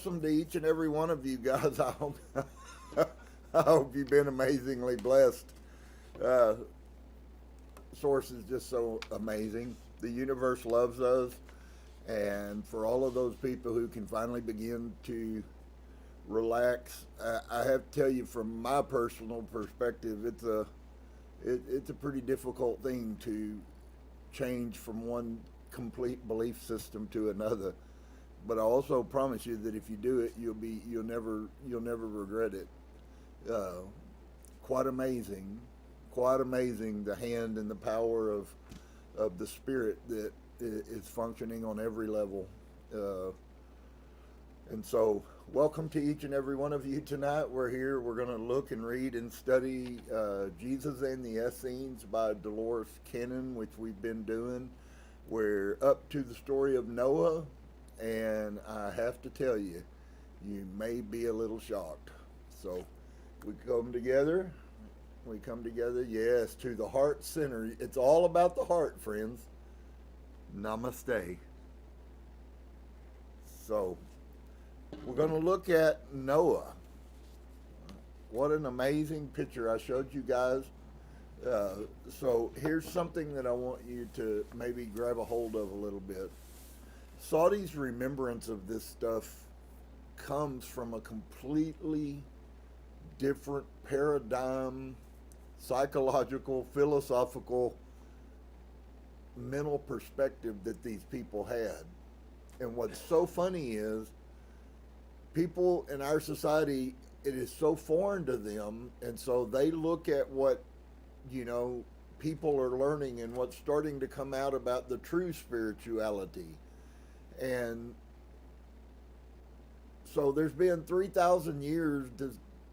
awesome to each and every one of you guys. I hope you've been amazingly blessed. Source is just so amazing. The universe loves us, and for all of those people who can finally begin to relax, I have to tell you from my personal perspective, it's a pretty difficult thing to change from one complete belief system to another. But I also promise you that if you do it, you'll never regret it. Quite amazing the hand and the power of the Spirit that is functioning on every level. And so, welcome to each and every one of you tonight. We're here. We're going to look and read and study Jesus and the Essenes by Dolores, which we've been doing. We're up to the story of Noah, and I have to tell you, you may be a little shocked. So, we come together, yes, to the heart center. It's all about the heart, friends. Namaste. So, we're going to look at Noah. What an amazing picture I showed you guys. So here's something that I want you to maybe grab a hold of a little bit. Saudi's remembrance of this stuff comes from a completely different paradigm, psychological, philosophical, mental perspective that these people had. And what's so funny is people in our society, it is so foreign to them, and so they look at what, people are learning and what's starting to come out about the true spirituality. And so there's been 3,000 years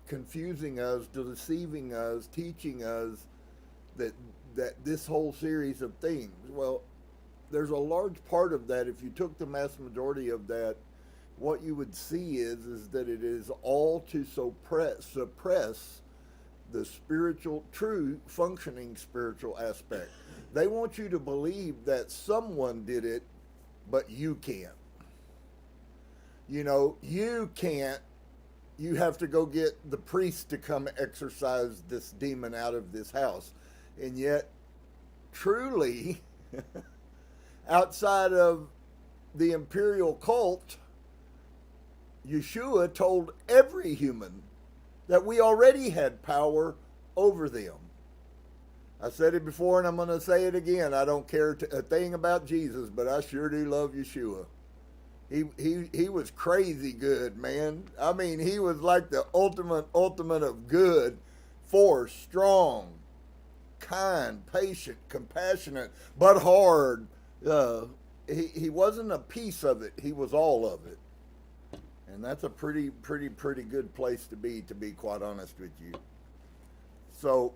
confusing us, deceiving us, teaching us that this whole series of things. Well, there's a large part of that. If you took the mass majority of that, what you would see is that it is all to suppress the spiritual, true functioning spiritual aspect. They want you to believe that someone did it, but you can't. You can't. You have to go get the priest to come exorcise this demon out of this house. And yet, truly, outside of the imperial cult, Yeshua told every human that we already had power over them. I said it before and I'm going to say it again. I don't care a thing about Jesus, but I sure do love Yeshua. He was crazy good, man. I mean, he was like the ultimate of good, force, strong, kind, patient, compassionate, but hard. He wasn't a piece of it. He was all of it. And that's a pretty good place to be quite honest with you. So,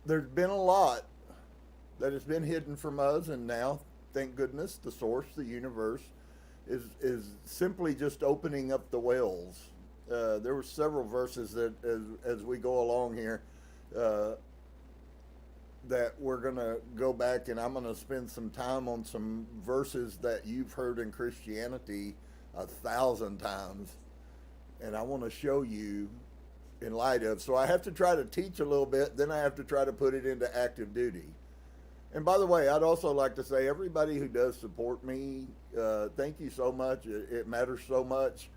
there's been a lot that has been hidden from us, and now, thank goodness, the source, the universe, is simply just opening up the wells. There were several verses that, as we go along here, that we're going to go back, and I'm going to spend some time on some verses that you've heard in Christianity 1,000 times, and I want to show you in light of. So I have to try to teach a little bit, then I have to try to put it into active duty. And by the way, I'd also like to say, everybody who does support me, thank you so much. It matters so much.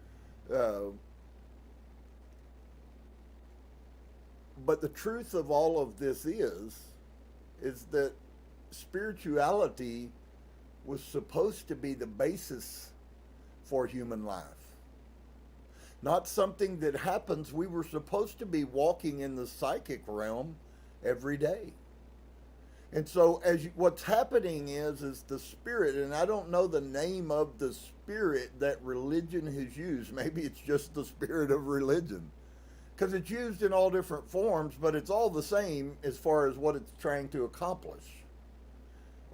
But the truth of all of this is that spirituality was supposed to be the basis for human life. Not something that happens. We were supposed to be walking in the psychic realm every day. And so what's happening is the spirit, and I don't know the name of the spirit that religion has used. Maybe it's just the spirit of religion. Because it's used in all different forms, but it's all the same as far as what it's trying to accomplish.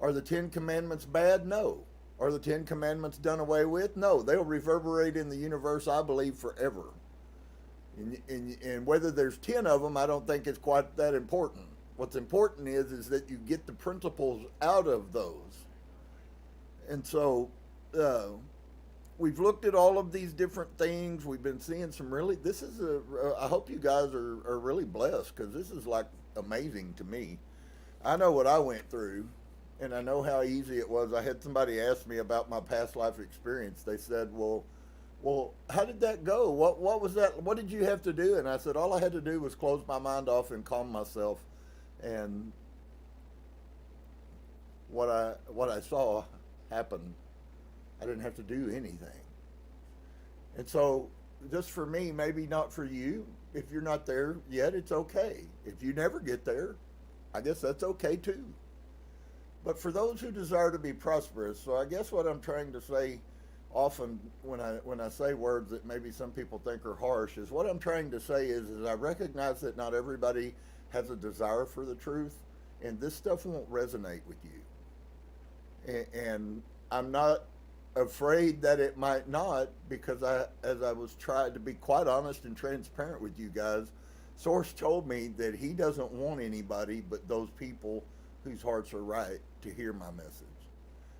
Are the 10 Commandments bad? No. Are the 10 Commandments done away with? No. They'll reverberate in the universe, I believe, forever. And whether there's 10 of them, I don't think it's quite that important. What's important is that you get the principles out of those. And so, we've looked at all of these different things. We've been seeing some really, I hope you guys are really blessed, because this is like amazing to me. I know what I went through, and I know how easy it was. I had somebody ask me about my past life experience. They said, well, how did that go? What was that? What did you have to do? And I said, all I had to do was close my mind off and calm myself. And what I saw happen, I didn't have to do anything. And so, just for me, maybe not for you. If you're not there yet, it's okay. If you never get there, I guess that's okay too. But for those who desire to be prosperous, so I guess what I'm trying to say often when I say words that maybe some people think are harsh, is what I'm trying to say is I recognize that not everybody has a desire for the truth, and this stuff won't resonate with you. And I'm not afraid that it might not, because as I was trying to be quite honest and transparent with you guys, Source told me that he doesn't want anybody but those people whose hearts are right to hear my message.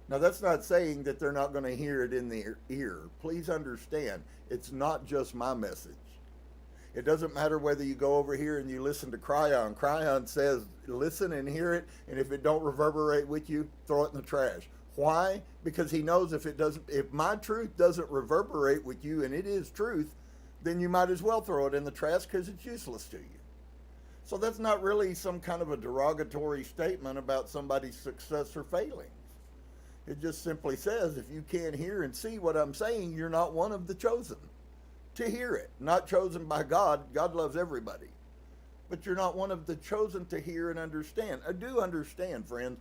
Now, that's not saying that they're not going to hear it in their ear. Please understand, it's not just my message. It doesn't matter whether you go over here and you listen to Cryon. Cryon says, listen and hear it, and if it don't reverberate with you, throw it in the trash. Why? Because he knows if my truth doesn't reverberate with you, and it is truth, then you might as well throw it in the trash, because it's useless to you. So that's not really some kind of a derogatory statement about somebody's success or failings. It just simply says, if you can't hear and see what I'm saying, you're not one of the chosen to hear it. Not chosen by God. God loves everybody. But you're not one of the chosen to hear and understand. I do understand, friends.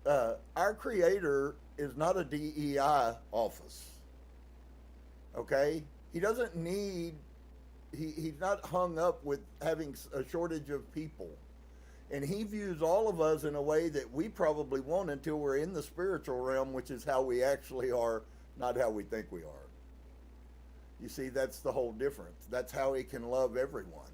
Our Creator is not a DEI office. Okay? He doesn't need, he's not hung up with having a shortage of people. And he views all of us in a way that we probably won't until we're in the spiritual realm, which is how we actually are, not how we think we are. You see, that's the whole difference. That's how he can love everyone,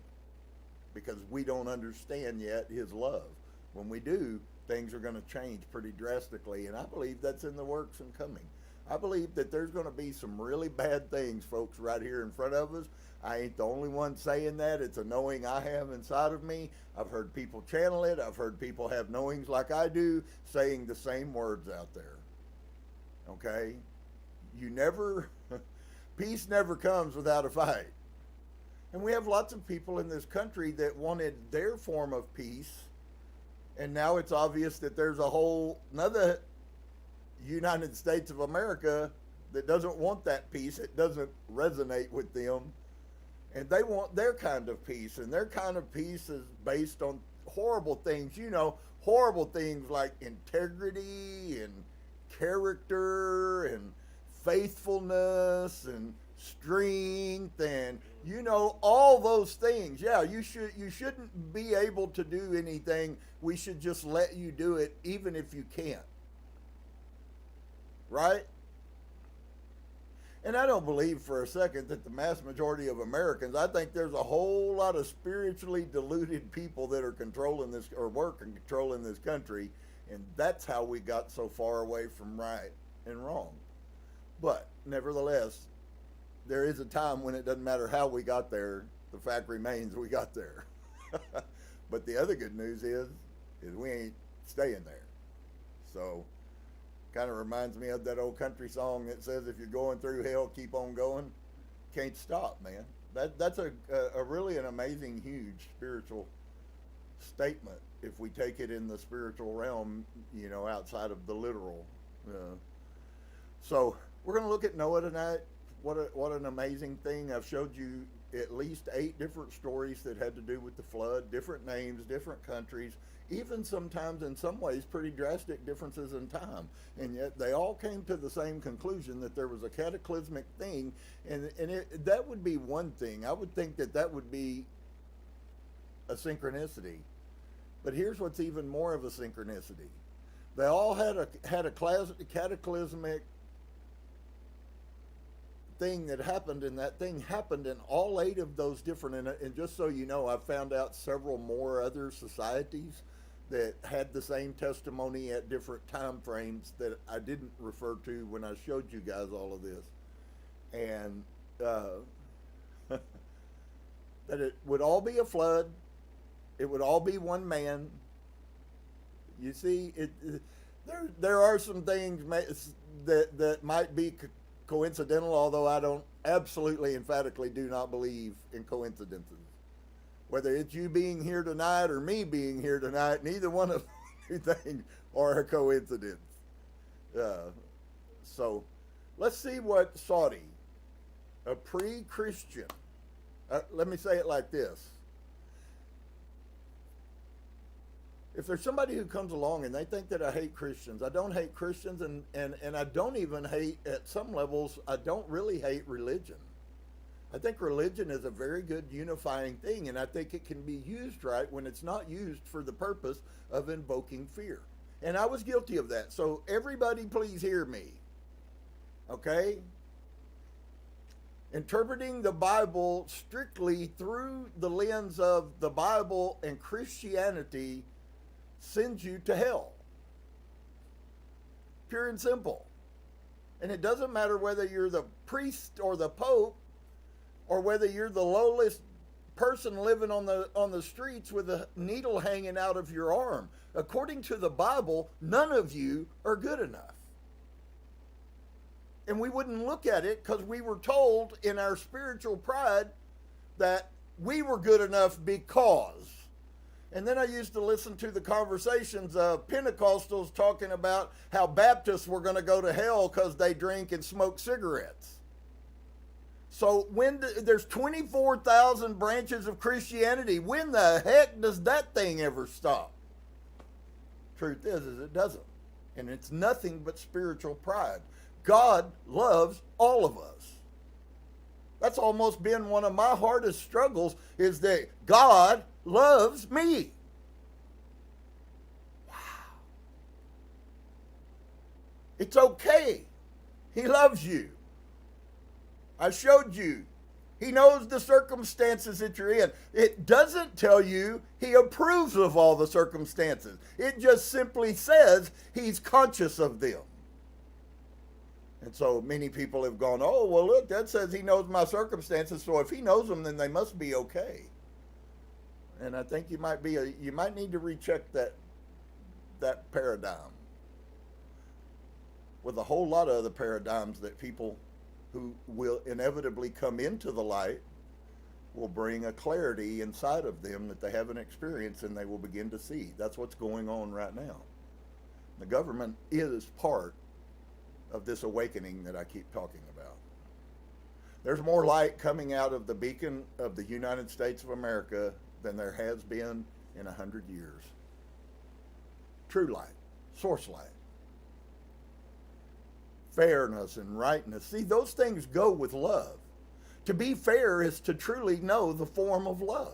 because we don't understand yet his love. When we do, things are going to change pretty drastically, and I believe that's in the works and coming. I believe that there's going to be some really bad things, folks, right here in front of us. I ain't the only one saying that. It's a knowing I have inside of me. I've heard people channel it. I've heard people have knowings like I do saying the same words out there. Okay? Peace never comes without a fight. And we have lots of people in this country that wanted their form of peace, and now it's obvious that there's a whole another United States of America that doesn't want that peace. It doesn't resonate with them. And they want their kind of peace. And their kind of peace is based on horrible things. Horrible things like integrity and character and faithfulness and strength and, all those things. Yeah, you shouldn't be able to do anything. We should just let you do it even if you can't. Right? And I don't believe for a second that the mass majority of Americans, I think there's a whole lot of spiritually deluded people that are controlling this, or work and controlling this country, and that's how we got so far away from right and wrong. But nevertheless, there is a time when it doesn't matter how we got there, the fact remains we got there. But the other good news is we ain't staying there. So, kind of reminds me of that old country song that says, if you're going through hell, keep on going. Can't stop, man. That's a really an amazing, huge spiritual statement if we take it in the spiritual realm, outside of the literal. So we're going to look at Noah tonight. What an amazing thing. I've showed you at least 8 different stories that had to do with the flood, different names, different countries, even sometimes in some ways pretty drastic differences in time. And yet they all came to the same conclusion that there was a cataclysmic thing. And that would be one thing. I would think that would be a synchronicity. But here's what's even more of a synchronicity. They all had a cataclysmic thing that happened, and that thing happened in all 8 of those different, and just so you know, I've found out several more other societies that had the same testimony at different time frames that I didn't refer to when I showed you guys all of this. and that it would all be a flood. It would all be one man. You see, there are some things that might be coincidental, although I don't absolutely emphatically do not believe in coincidences. Whether it's you being here tonight or me being here tonight, neither one of those things are a coincidence. So let's see what Saudi, a pre-Christian, let me say it like this. If there's somebody who comes along and they think that I hate Christians, I don't hate Christians, and I don't even hate, at some levels, I don't really hate religion. I think religion is a very good unifying thing, and I think it can be used right when it's not used for the purpose of invoking fear. And I was guilty of that. So everybody please hear me. Okay? Interpreting the Bible strictly through the lens of the Bible and Christianity sends you to hell. Pure and simple. And it doesn't matter whether you're the priest or the pope, or whether you're the lowest person living on the streets with a needle hanging out of your arm. According to the Bible, none of you are good enough. And we wouldn't look at it because we were told in our spiritual pride that we were good enough because. And then I used to listen to the conversations of Pentecostals talking about how Baptists were going to go to hell because they drink and smoke cigarettes. So when there's 24,000 branches of Christianity, when the heck does that thing ever stop? Truth is it doesn't. And it's nothing but spiritual pride. God loves all of us. That's almost been one of my hardest struggles, is that God loves me. Wow. It's okay. He loves you. I showed you. He knows the circumstances that you're in. It doesn't tell you he approves of all the circumstances. It just simply says he's conscious of them. And so many people have gone, oh, well, look, that says he knows my circumstances, so if he knows them, then they must be okay. And I think you might need to recheck that paradigm with a whole lot of other paradigms that people who will inevitably come into the light will bring a clarity inside of them that they haven't experienced, and they will begin to see. That's what's going on right now. The government is part of this awakening that I keep talking about. There's more light coming out of the beacon of the United States of America than there has been in 100 years. True light, source light. Fairness and rightness. See, those things go with love. To be fair is to truly know the form of love.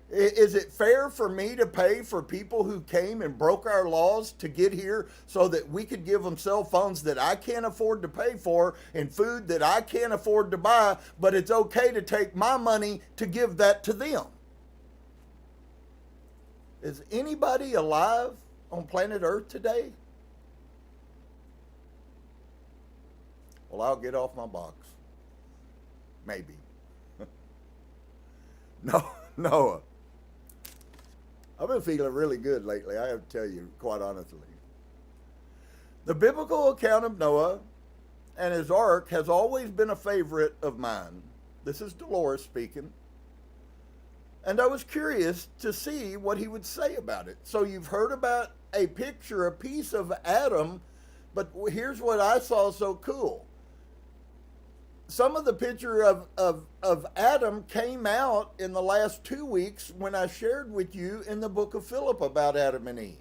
Is it fair for me to pay for people who came and broke our laws to get here so that we could give them cell phones that I can't afford to pay for and food that I can't afford to buy, but it's okay to take my money to give that to them? Is anybody alive on planet Earth today? Well, I'll get off my box. Maybe. No, Noah. I've been feeling really good lately, I have to tell you, quite honestly. The biblical account of Noah and his ark has always been a favorite of mine. This is Dolores speaking. And I was curious to see what he would say about it. So you've heard about a picture, a piece of Adam, but here's what I saw so cool. Some of the picture of Adam came out in the last 2 weeks when I shared with you in the book of Philip about Adam and Eve.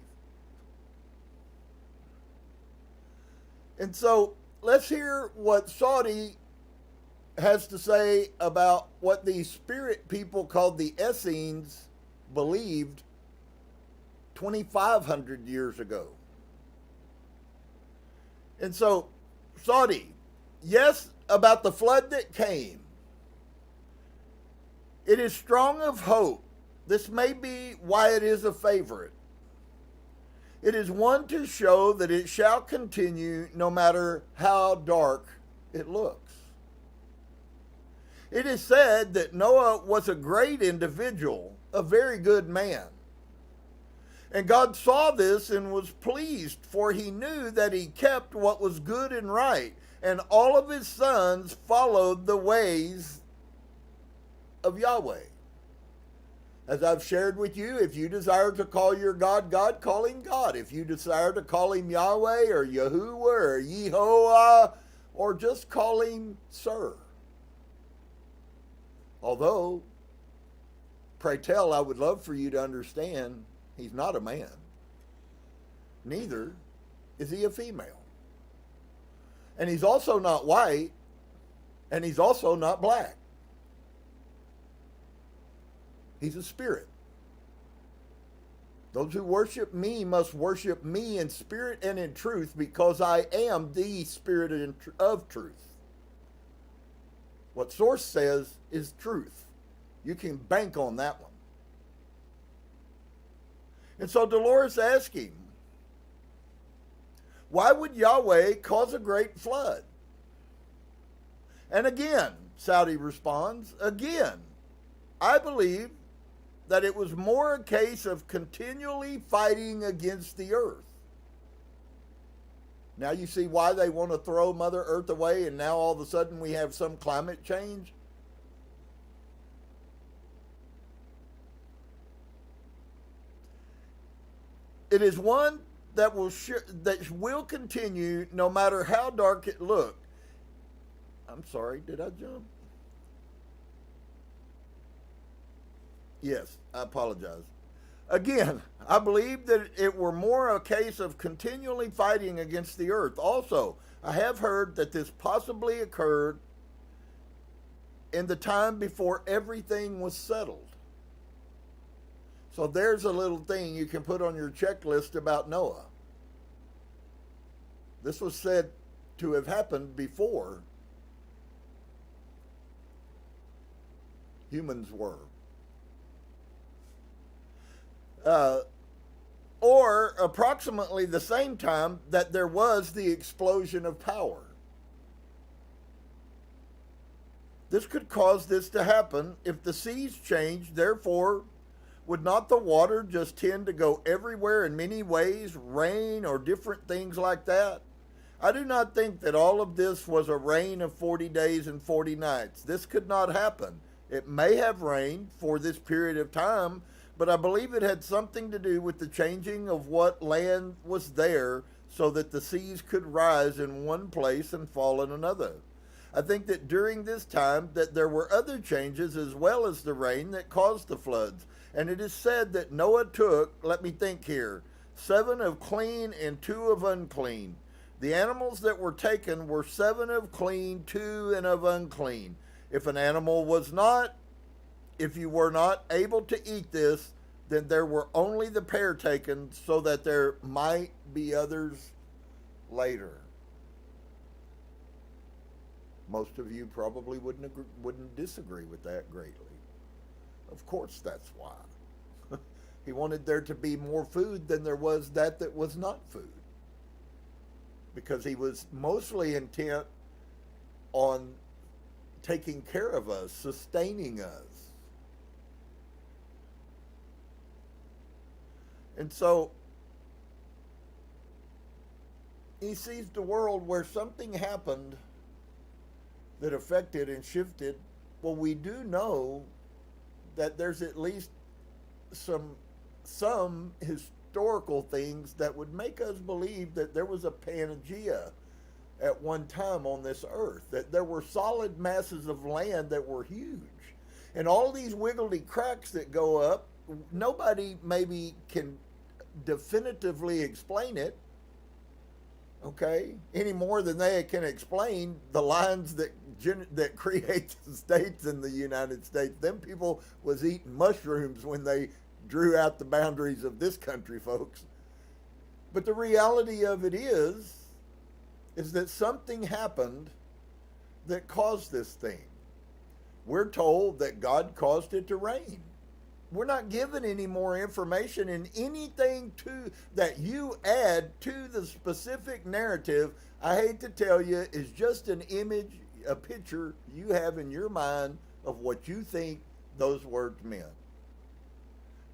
And so let's hear what Saudi has to say about what these spirit people called the Essenes believed 2,500 years ago. And so, Saudi, yes, about the flood that came. It is strong of hope. This may be why it is a favorite. It is one to show that it shall continue no matter how dark it looks. It is said that Noah was a great individual, a very good man. And God saw this and was pleased, for he knew that he kept what was good and right, and all of his sons followed the ways of Yahweh. As I've shared with you, if you desire to call your God God, call him God. If you desire to call him Yahweh or Yahuwah or Yehovah, or just call him Sir. Although, pray tell, I would love for you to understand, he's not a man. Neither is he a female. And he's also not white, and he's also not black. He's a spirit. Those who worship me must worship me in spirit and in truth, because I am the spirit of truth. What Source says is truth. You can bank on that one. And so Dolores asked him, why would Yahweh cause a great flood? And again, Saudi responds, again, I believe that it was more a case of continually fighting against the earth. Now you see why they want to throw Mother Earth away, and now all of a sudden we have some climate change? It is one that will continue no matter how dark it looked. I'm sorry, did I jump? Yes, I apologize. Again, I believe that it were more a case of continually fighting against the earth. Also, I have heard that this possibly occurred in the time before everything was settled. So there's a little thing you can put on your checklist about Noah. This was said to have happened before humans were. Or approximately the same time that there was the explosion of power. This could cause this to happen if the seas changed. Therefore, would not the water just tend to go everywhere in many ways, rain or different things like that? I do not think that all of this was a rain of 40 days and 40 nights. This could not happen. It may have rained for this period of time, but I believe it had something to do with the changing of what land was there so that the seas could rise in one place and fall in another. I think that during this time that there were other changes as well as the rain that caused the floods. And it is said that Noah took, let me think here, 7 of clean and 2 of unclean. The animals that were taken were 7 of clean, 2 and of unclean. If you were not able to eat this, then there were only the pair taken, so that there might be others later. Most of you probably wouldn't disagree with that greatly. Of course, that's why. He wanted there to be more food than there was that was not food. Because he was mostly intent on taking care of us, sustaining us. And so he sees the world where something happened that affected and shifted. Well, we do know that there's at least some historical things that would make us believe that there was a Pangea at one time on this earth, that there were solid masses of land that were huge. And all these wiggly cracks that go up, nobody maybe can definitively explain it, okay, any more than they can explain the lines that create the states in the United States. Them people was eating mushrooms when they drew out the boundaries of this country, folks. But the reality of it is that something happened that caused this thing. We're told that God caused it to rain. given any more information, and anything that you add to the specific narrative, I hate to tell you, is just an image, a picture you have in your mind of what you think those words meant.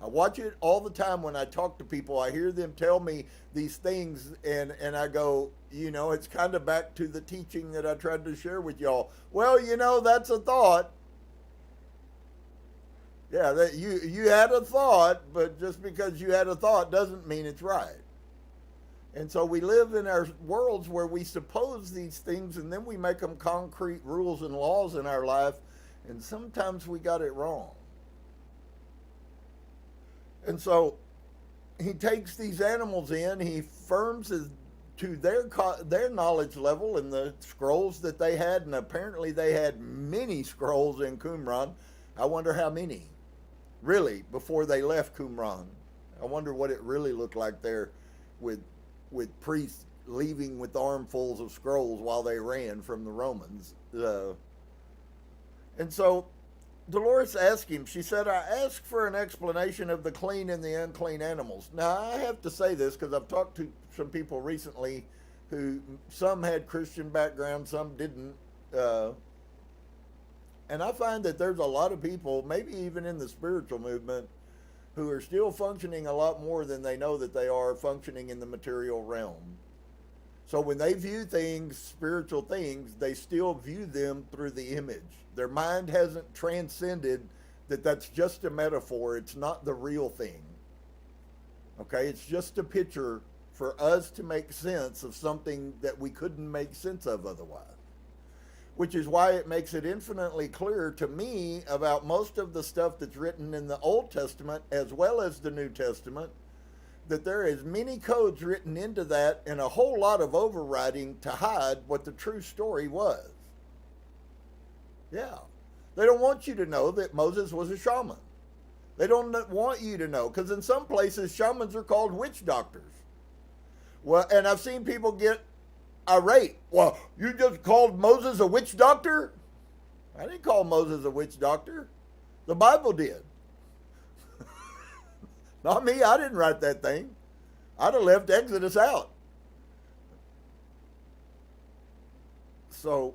I watch it all the time when I talk to people. I hear them tell me these things, and I go, it's kind of back to the teaching that I tried to share with y'all. Well, that's a thought. Yeah, that you had a thought, but just because you had a thought doesn't mean it's right. And so we live in our worlds where we suppose these things, and then we make them concrete rules and laws in our life, and sometimes we got it wrong. And so he takes these animals in, he affirms to their knowledge level and the scrolls that they had, and apparently they had many scrolls in Qumran. I wonder how many, really, before they left Qumran. I wonder what it really looked like there with priests leaving with armfuls of scrolls while they ran from the Romans. And so Dolores asked him, she said, I asked for an explanation of the clean and the unclean animals. Now, I have to say this because I've talked to some people recently who, some had Christian background, some didn't. And I find that there's a lot of people, maybe even in the spiritual movement, who are still functioning a lot more than they know that they are functioning in the material realm. So when they view things, spiritual things, they still view them through the image. Their mind hasn't transcended that that's just a metaphor. It's not the real thing. Okay? It's just a picture for us to make sense of something that we couldn't make sense of otherwise. Which is why it makes it infinitely clear to me about most of the stuff that's written in the Old Testament as well as the New Testament, that there is many codes written into that and a whole lot of overriding to hide what the true story was. Yeah. They don't want you to know that Moses was a shaman. They don't want you to know, because in some places shamans are called witch doctors. Well, and I've seen people get irate. Well, you just called Moses a witch doctor? I didn't call Moses a witch doctor. The Bible did. Not me. I didn't write that thing. I'd have left Exodus out. So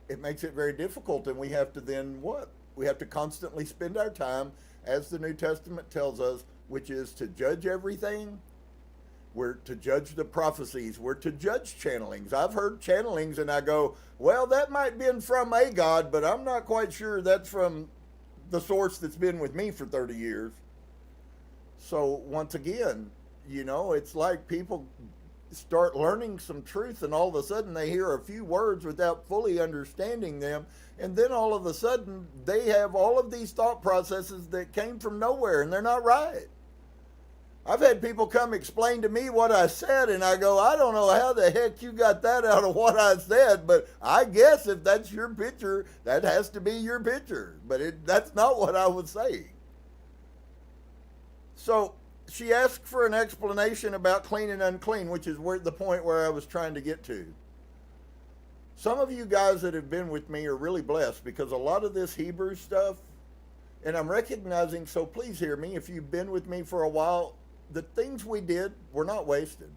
it makes it very difficult, and we have to then what? We have to constantly spend our time, as the New Testament tells us, which is to judge everything. We're to judge the prophecies. We're to judge channelings. I've heard channelings and I go, well, that might have been from a God, but I'm not quite sure that's from the source that's been with me for 30 years. So once again, it's like people start learning some truth and all of a sudden they hear a few words without fully understanding them. And then all of a sudden they have all of these thought processes that came from nowhere and they're not right. I've had people come explain to me what I said, and I go, I don't know how the heck you got that out of what I said, but I guess if that's your picture, that has to be your picture. But that's not what I was saying. So she asked for an explanation about clean and unclean, which is the point where I was trying to get to. Some of you guys that have been with me are really blessed because a lot of this Hebrew stuff, and I'm recognizing, so please hear me, if you've been with me for a while, the things we did were not wasted.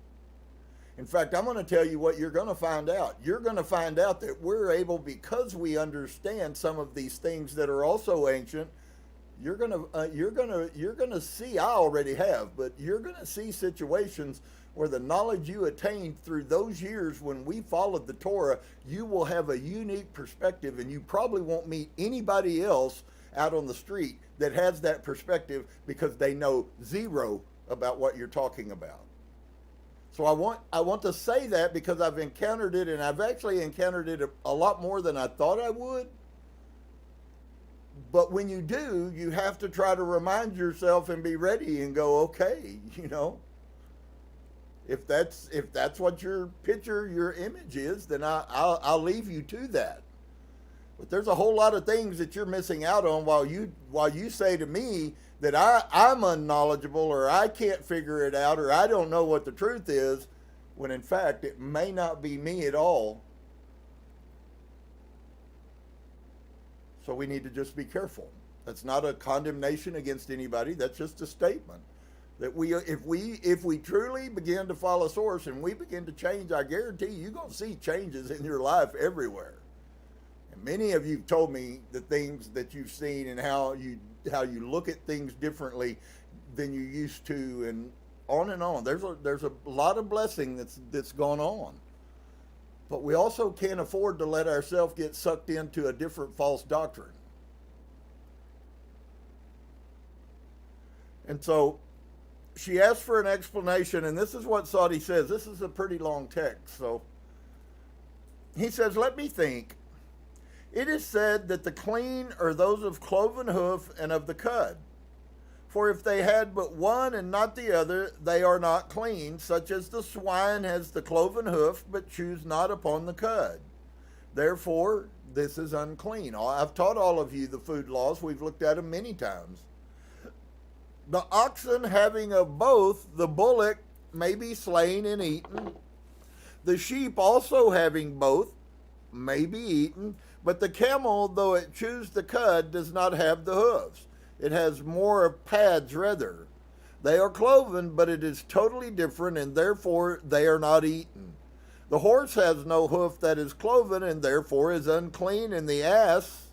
In fact, I'm going to tell you what you're going to find out. You're going to find out that we're able, because we understand some of these things that are also ancient, you're going to see, I already have, but you're going to see situations where the knowledge you attained through those years when we followed the Torah, you will have a unique perspective, and you probably won't meet anybody else out on the street that has that perspective because they know zero about what you're talking about. So I want to say that because I've encountered it, and I've actually encountered it a lot more than I thought I would. But when you do, you have to try to remind yourself and be ready and go, okay, if that's what your picture, your image is, then I'll leave you to that. But there's a whole lot of things that you're missing out on while you say to me that I'm unknowledgeable, or I can't figure it out, or I don't know what the truth is, when in fact it may not be me at all. So we need to just be careful. That's not a condemnation against anybody. That's just a statement that if we truly begin to follow source and we begin to change, I guarantee you're going to see changes in your life everywhere. And many of you have told me the things that you've seen and how you look at things differently than you used to, and on and on. There's a lot of blessing that's gone on. But we also can't afford to let ourselves get sucked into a different false doctrine. And so she asked for an explanation, and this is what Saudi says. This is a pretty long text. So he says, let me think. It is said that the clean are those of cloven hoof and of the cud. For if they had but one and not the other, they are not clean, such as the swine has the cloven hoof, but chews not upon the cud. Therefore, this is unclean. I've taught all of you the food laws. We've looked at them many times. The oxen having of both, the bullock may be slain and eaten. The sheep also having both may be eaten. But the camel, though it chews the cud, does not have the hoofs. It has more of pads rather. They are cloven, but it is totally different, and therefore they are not eaten. The horse has no hoof that is cloven, and therefore is unclean, and the ass.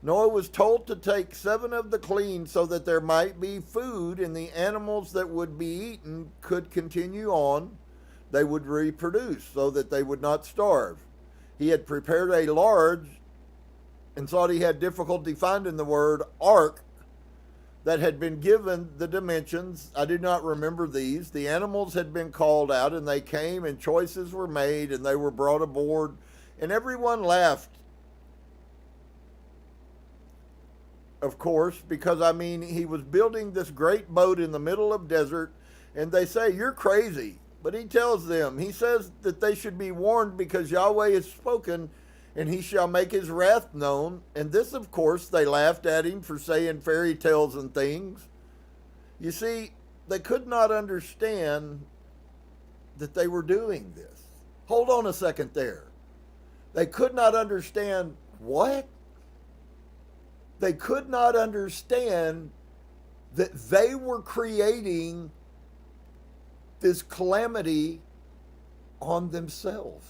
Noah was told to take 7 of the clean so that there might be food, and the animals that would be eaten could continue on. They would reproduce so that they would not starve. He had prepared a large, and thought he had difficulty finding the word, ark, that had been given the dimensions. I do not remember these. The animals had been called out, and they came, and choices were made, and they were brought aboard, and everyone laughed. Of course, because he was building this great boat in the middle of desert, and they say, you're crazy. But he tells them, he says that they should be warned because Yahweh has spoken, and he shall make his wrath known. And this, of course, they laughed at him for saying fairy tales and things. You see, they could not understand that they were doing this. Hold on a second there. They could not understand what? They could not understand that they were creating this calamity on themselves.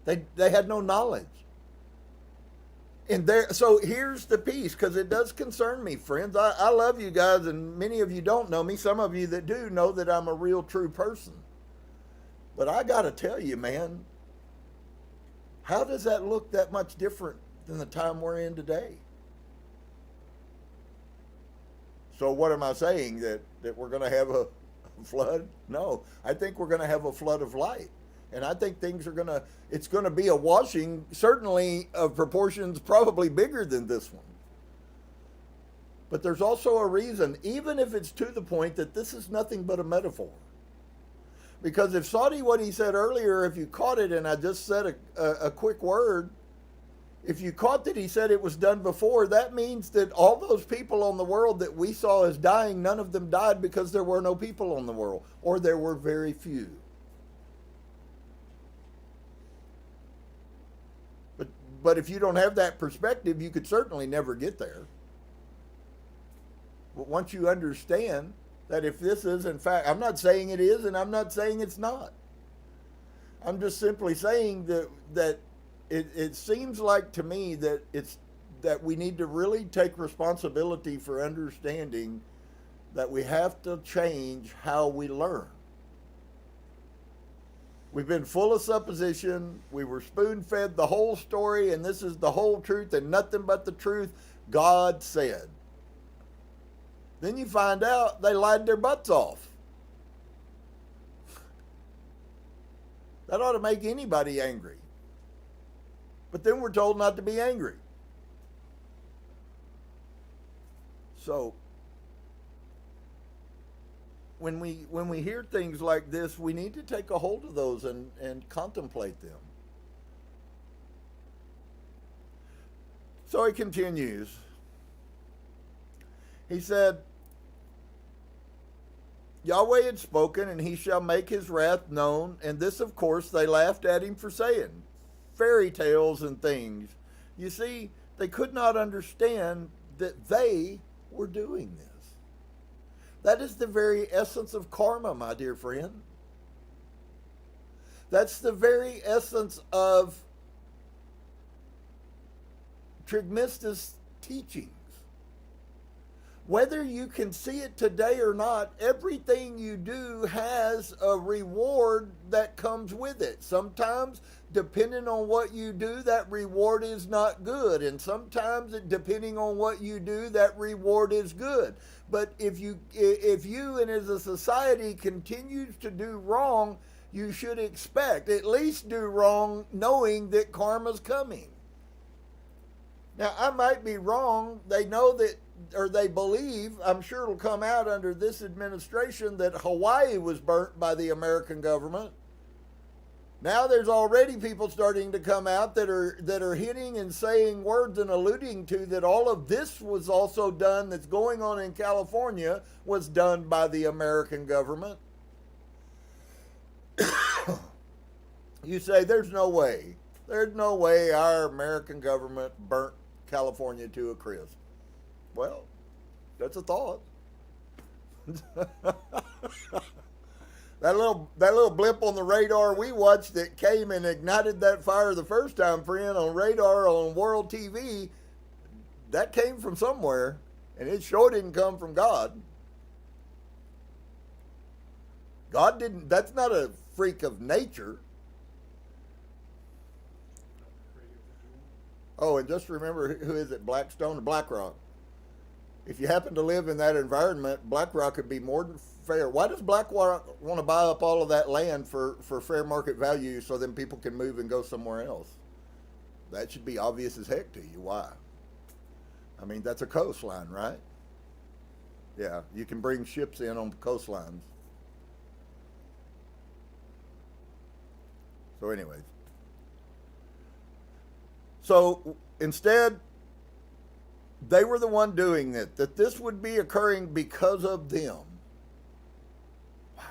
They had no knowledge. So here's the piece, because it does concern me, friends. I love you guys, and many of you don't know me. Some of you that do know that I'm a real, true person. But I got to tell you, man, how does that look that much different than the time we're in today? So what am I saying? That we're going to have a flood? No, I think we're going to have a flood of light. And I think it's going to be a washing, certainly of proportions probably bigger than this one. But there's also a reason, even if it's to the point that this is nothing but a metaphor. Because if Saudi, what he said earlier, if you caught it, and I just said a quick word, if you caught that he said it was done before, that means that all those people on the world that we saw as dying, none of them died because there were no people on the world, or there were very few. But if you don't have that perspective, you could certainly never get there. But once you understand that if this is, in fact, I'm not saying it is, and I'm not saying it's not. I'm just simply saying that it seems like to me that we need to really take responsibility for understanding that we have to change how we learn. We've been full of supposition. We were spoon-fed the whole story, and this is the whole truth and nothing but the truth God said. Then you find out they lied their butts off. That ought to make anybody angry. But then we're told not to be angry. So, when we hear things like this, we need to take a hold of those and contemplate them. So he continues. He said, Yahweh had spoken, and he shall make his wrath known. And this, of course, they laughed at him for saying. Fairy tales and things. You see, They could not understand that they were doing this. That is the very essence of karma, my dear friend. That's the very essence of Trismegistus' teachings. Whether you can see it today or not, everything you do has a reward that comes with it. Sometimes, depending on what you do, that reward is not good. And sometimes, depending on what you do, that reward is good. But if you and as a society continues to do wrong, you should expect, at least do wrong knowing that karma's coming. Now, I might be wrong. They know that, or they believe, I'm sure it'll come out under this administration, that Hawaii was burnt by the American government. Now there's already people starting to come out that are hitting and saying words and alluding to that all of this was also done, that's going on in California, was done by the American government. You say, there's no way. There's no way our American government burnt California to a crisp. Well, that's a thought. That little blip on the radar we watched that came and ignited that fire the first time, friend, on radar on world TV, that came from somewhere, and it sure didn't come from God. God didn't, that's not a freak of nature. Oh, and just remember, who is it, Blackstone or BlackRock? If you happen to live in that environment, BlackRock could be more than fair. Why does BlackRock want to buy up all of that land for fair market value so then people can move and go somewhere else? That should be obvious as heck to you. Why? I mean, that's a coastline, right? Yeah, you can bring ships in on coastlines. So anyways. So instead, they were the one doing it, that this would be occurring because of them. Wow.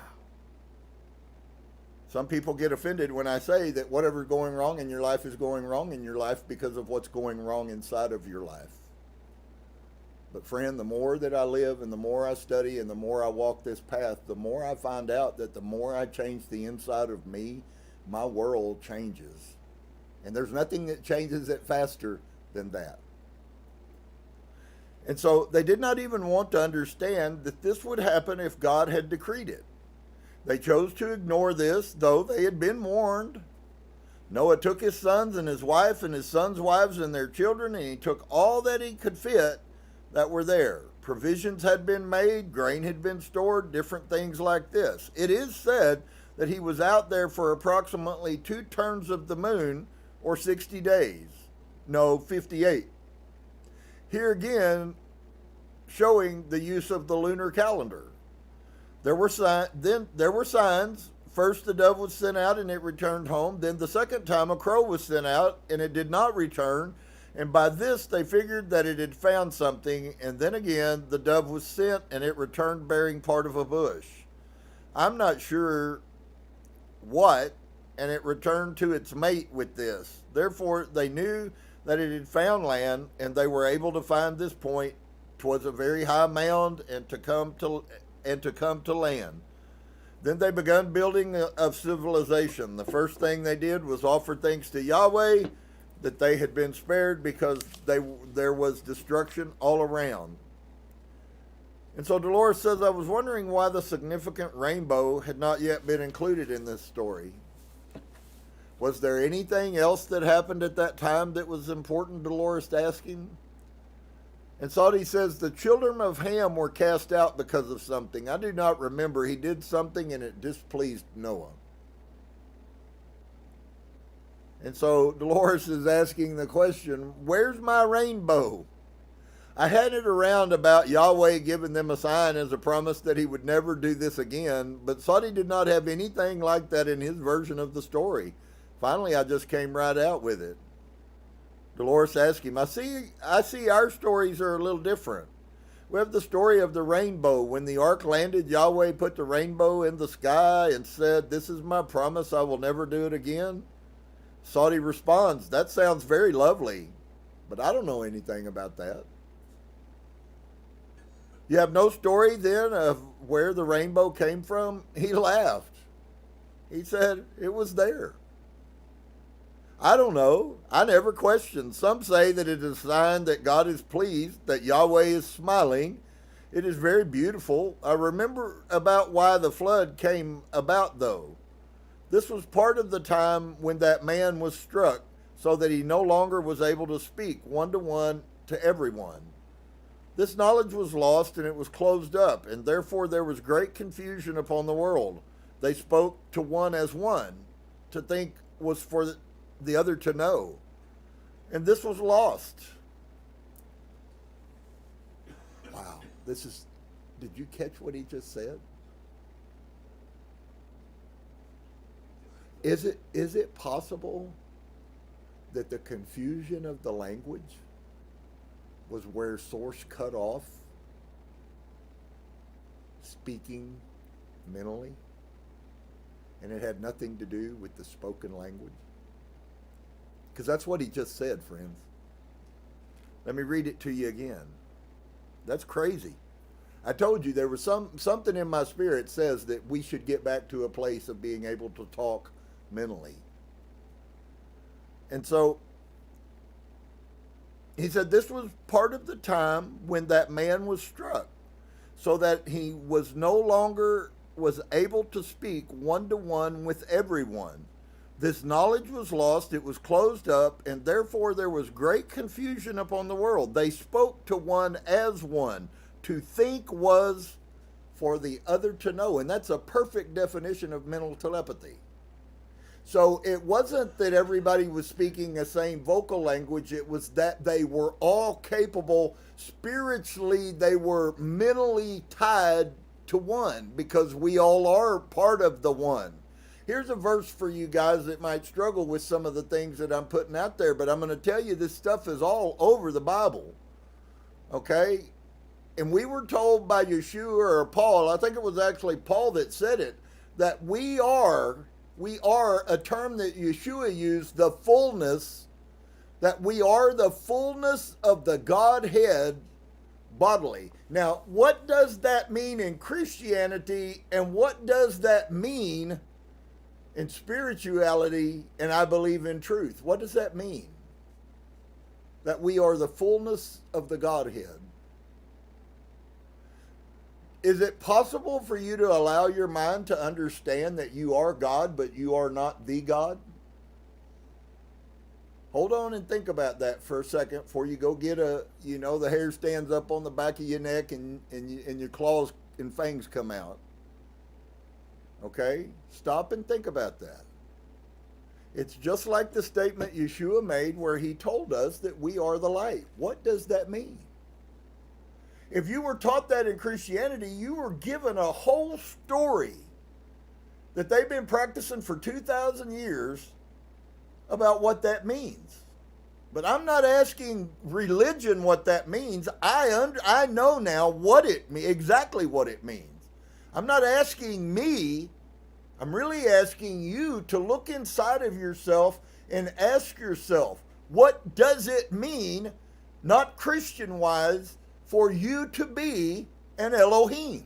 Some people get offended when I say that whatever's going wrong in your life is going wrong in your life because of what's going wrong inside of your life. But friend, the more that I live and the more I study and the more I walk this path, the more I find out that the more I change the inside of me, my world changes. And there's nothing that changes it faster than that. And so they did not even want to understand that this would happen if God had decreed it. They chose to ignore this, though they had been warned. Noah took his sons and his wife and his sons' wives and their children, and he took all that he could fit that were there. Provisions had been made, grain had been stored, different things like this. It is said that he was out there for approximately 2 turns of the moon, or 60 days. No, 58. Here again, showing the use of the lunar calendar. There were signs. First the dove was sent out and it returned home. Then the second time a crow was sent out and it did not return. And by this they figured that it had found something. And then again the dove was sent and it returned bearing part of a bush. I'm not sure what, and it returned to its mate with this. Therefore they knew that it had found land, and they were able to find this point. 'Twas a very high mound, and to come to land. Then they begun building of civilization. The first thing they did was offer thanks to Yahweh that they had been spared, because there was destruction all around. And so Dolores says, I was wondering why the significant rainbow had not yet been included in this story. Was there anything else that happened at that time that was important, Dolores asking? And Saudi says, the children of Ham were cast out because of something. I do not remember. He did something and it displeased Noah. And so Dolores is asking the question, where's my rainbow? I had it around about Yahweh giving them a sign as a promise that he would never do this again, but Saudi did not have anything like that in his version of the story. Finally, I just came right out with it. Dolores asked him, I see our stories are a little different. We have the story of the rainbow. When the ark landed, Yahweh put the rainbow in the sky and said, this is my promise, I will never do it again. Saudi responds, that sounds very lovely, but I don't know anything about that. You have no story then of where the rainbow came from? He laughed. He said it was there. I don't know. I never questioned. Some say that it is a sign that God is pleased, that Yahweh is smiling. It is very beautiful. I remember about why the flood came about, though. This was part of the time when that man was struck, so that he no longer was able to speak one-to-one to everyone. This knowledge was lost, and it was closed up, and therefore there was great confusion upon the world. They spoke to one as one, to think was for the other to know. And this was lost. Wow, did you catch what he just said? Is it possible that the confusion of the language was where source cut off speaking mentally, and it had nothing to do with the spoken language? Because that's what he just said, friends. Let me read it to you again. That's crazy. I told you there was something in my spirit says that we should get back to a place of being able to talk mentally. And so he said this was part of the time when that man was struck, so that he was no longer was able to speak one-to-one with everyone. This knowledge was lost, it was closed up, and therefore there was great confusion upon the world. They spoke to one as one. To think was for the other to know. And that's a perfect definition of mental telepathy. So it wasn't that everybody was speaking the same vocal language. It was that they were all capable. Spiritually, they were mentally tied to one, because we all are part of the one. Here's a verse for you guys that might struggle with some of the things that I'm putting out there, but I'm going to tell you this stuff is all over the Bible. Okay? And we were told by Yeshua or Paul, I think it was actually Paul that said it, that we are a term that Yeshua used, the fullness, that we are the fullness of the Godhead bodily. Now, what does that mean in Christianity, and what does that mean in spirituality, and I believe in truth? What does that mean? That we are the fullness of the Godhead. Is it possible for you to allow your mind to understand that you are God, but you are not the God? Hold on and think about that for a second before you go get the hair stands up on the back of your neck and your claws and fangs come out. Okay? Stop and think about that. It's just like the statement Yeshua made where he told us that we are the light. What does that mean? If you were taught that in Christianity, you were given a whole story that they've been practicing for 2,000 years about what that means. But I'm not asking religion what that means. I know now exactly what it means. I'm not asking me. I'm really asking you to look inside of yourself and ask yourself, what does it mean, not Christian-wise, for you to be an Elohim?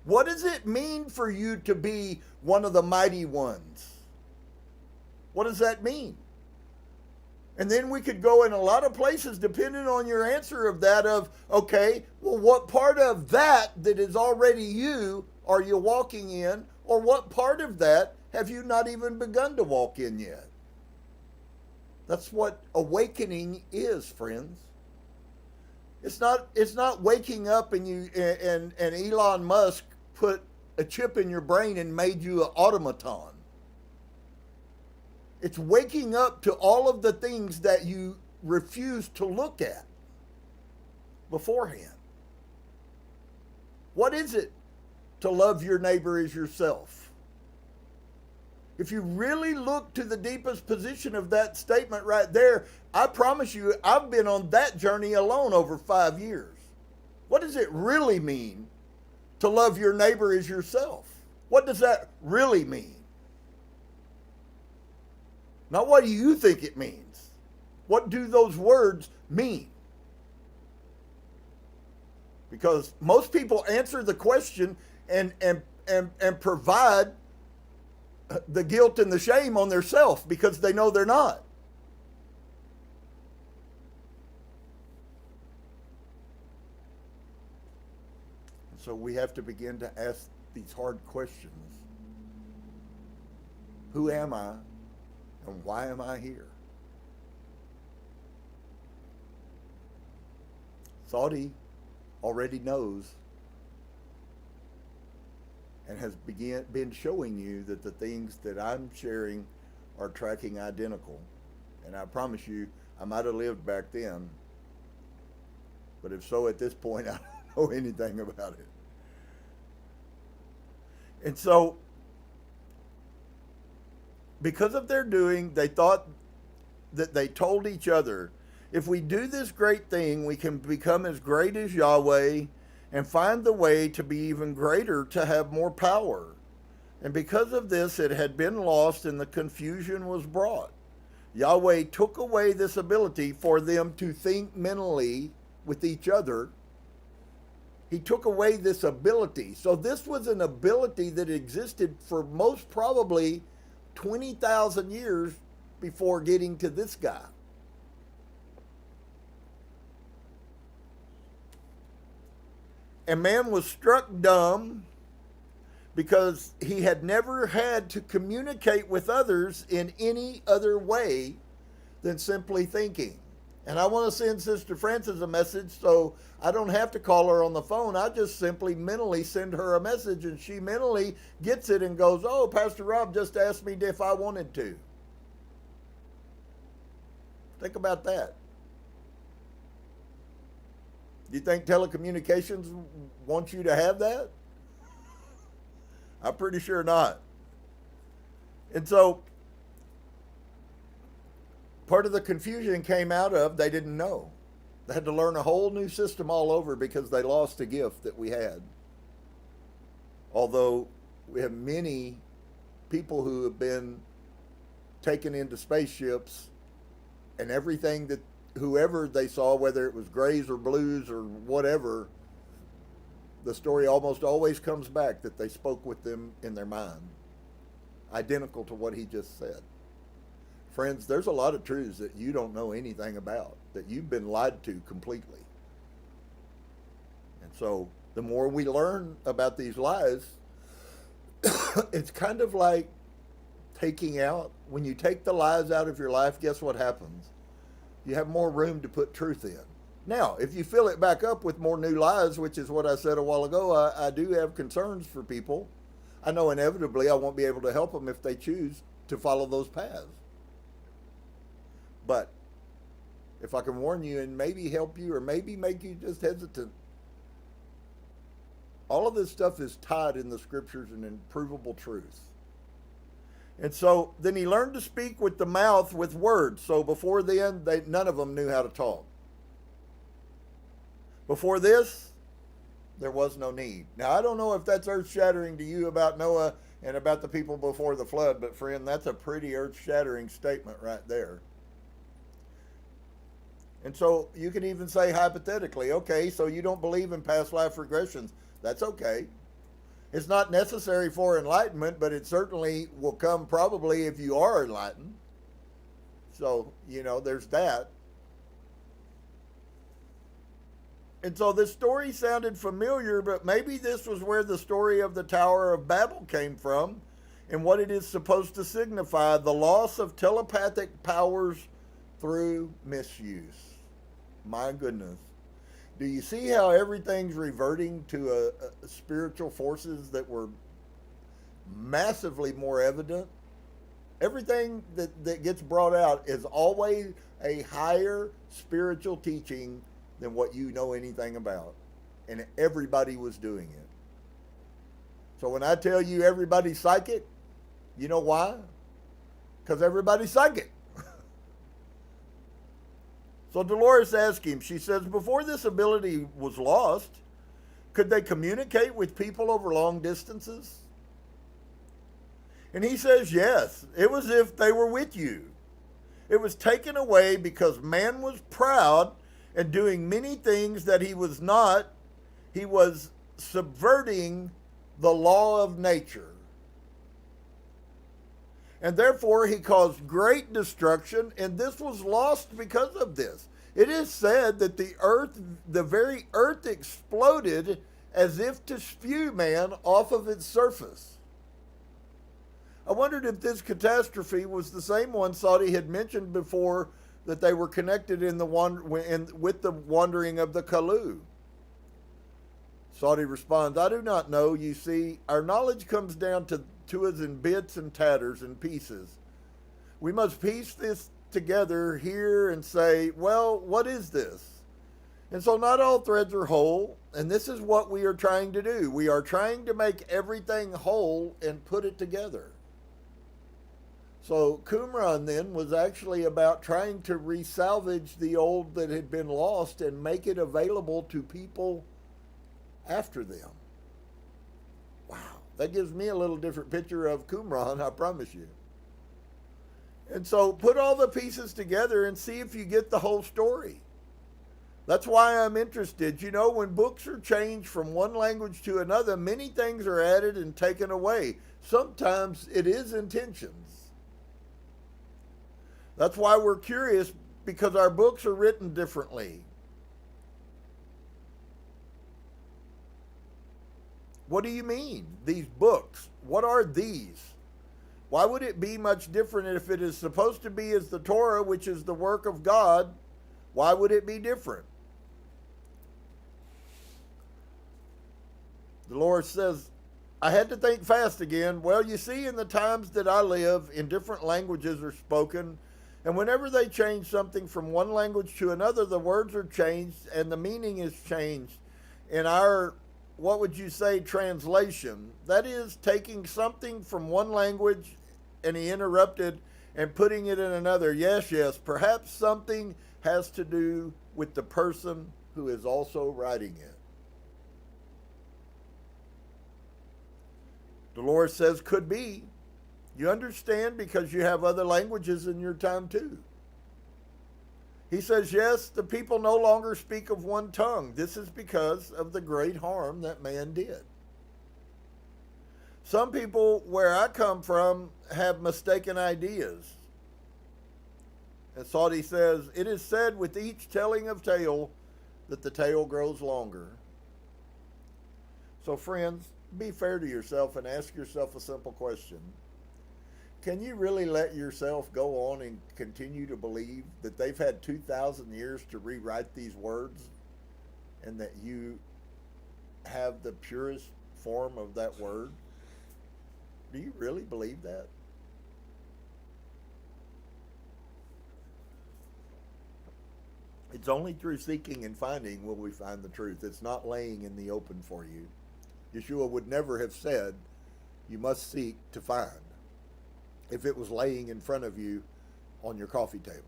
What does it mean for you to be one of the mighty ones? What does that mean? And then we could go in a lot of places depending on your answer of that okay, well, what part of that is already you are you walking in, or what part of that have you not even begun to walk in yet? That's what awakening is, friends. It's not waking up and Elon Musk put a chip in your brain and made you an automaton. It's waking up to all of the things that you refuse to look at beforehand. What is it to love your neighbor as yourself? If you really look to the deepest position of that statement right there, I promise you, I've been on that journey alone over 5 years. What does it really mean to love your neighbor as yourself? What does that really mean? Not what do you think it means. What do those words mean? Because most people answer the question and provide the guilt and the shame on themselves because they know they're not. So we have to begin to ask these hard questions. Who am I and why am I here? Saudi already knows and has been showing you that the things that I'm sharing are tracking identical. And I promise you, I might have lived back then, but if so, at this point, I don't know anything about it. And so, because of their doing, they thought that they told each other, if we do this great thing, we can become as great as Yahweh and find the way to be even greater, to have more power. And because of this, it had been lost and the confusion was brought. Yahweh took away this ability for them to think mentally with each other. He took away this ability. So this was an ability that existed for most probably 20,000 years before getting to this guy. And man was struck dumb because he had never had to communicate with others in any other way than simply thinking. And I want to send Sister Frances a message so I don't have to call her on the phone. I just simply mentally send her a message and she mentally gets it and goes, oh, Pastor Rob just asked me if I wanted to. Think about that. Do you think telecommunications wants you to have that? I'm pretty sure not. And so part of the confusion came out of they didn't know. They had to learn a whole new system all over because they lost a gift that we had. Although we have many people who have been taken into spaceships and everything that whoever they saw, whether it was grays or blues or whatever, the story almost always comes back that they spoke with them in their mind. Identical to what he just said. Friends, there's a lot of truths that you don't know anything about, that you've been lied to completely. And so the more we learn about these lies, it's kind of like taking out, when you take the lies out of your life, guess what happens? You have more room to put truth in. Now, if you fill it back up with more new lies, which is what I said a while ago, I do have concerns for people. I know inevitably I won't be able to help them if they choose to follow those paths. But if I can warn you and maybe help you or maybe make you just hesitant, all of this stuff is tied in the scriptures and in provable truth. And so then he learned to speak with the mouth with words. So before then, none of them knew how to talk. Before this, there was no need. Now, I don't know if that's earth-shattering to you about Noah and about the people before the flood, but friend, that's a pretty earth-shattering statement right there. And so you can even say hypothetically, okay, so you don't believe in past life regressions. That's okay. It's not necessary for enlightenment, but it certainly will come probably if you are enlightened. So, there's that. And so this story sounded familiar, but maybe this was where the story of the Tower of Babel came from and what it is supposed to signify, the loss of telepathic powers through misuse. My goodness. Do you see how everything's reverting to spiritual forces that were massively more evident? Everything that gets brought out is always a higher spiritual teaching than what you know anything about. And everybody was doing it. So when I tell you everybody's psychic, you know why? Because everybody's psychic. So Dolores asked him, she says, before this ability was lost, could they communicate with people over long distances? And he says, yes. It was if they were with you. It was taken away because man was proud and doing many things that he was not. He was subverting the law of nature. And therefore he caused great destruction, and this was lost because of this. It is said that the very earth exploded as if to spew man off of its surface. I wondered if this catastrophe was the same one Saudi had mentioned before, that they were connected with the wandering of the Kalu. Saudi responds, I do not know. You see, our knowledge comes down to us in bits and tatters and pieces. We must piece this together here and say, well, what is this? And so not all threads are whole, and this is what we are trying to do. We are trying to make everything whole and put it together. So Qumran then was actually about trying to resalvage the old that had been lost and make it available to people after them. Wow, that gives me a little different picture of Qumran, I promise you. And so put all the pieces together and see if you get the whole story. That's why I'm interested. You know, when books are changed from one language to another, many things are added and taken away. Sometimes it is intentions. That's why we're curious, because our books are written differently. What do you mean, these books? What are these? Why would it be much different if it is supposed to be as the Torah, which is the work of God? Why would it be different? Dolores says, I had to think fast again. Well, you see, in the times that I live, in different languages are spoken, and whenever they change something from one language to another, the words are changed and the meaning is changed. In our, what would you say, translation, that is taking something from one language, and he interrupted, and putting it in another. Yes, perhaps something has to do with the person who is also writing it. Dolores says, could be. You understand, because you have other languages in your time too. He says, yes, the people no longer speak of one tongue. This is because of the great harm that man did. Some people where I come from have mistaken ideas. And Saudi says, it is said with each telling of tale that the tale grows longer. So friends, be fair to yourself and ask yourself a simple question. Can you really let yourself go on and continue to believe that they've had 2,000 years to rewrite these words, and that you have the purest form of that word? Do you really believe that? It's only through seeking and finding will we find the truth. It's not laying in the open for you. Yeshua would never have said, you must seek to find, if it was laying in front of you on your coffee table.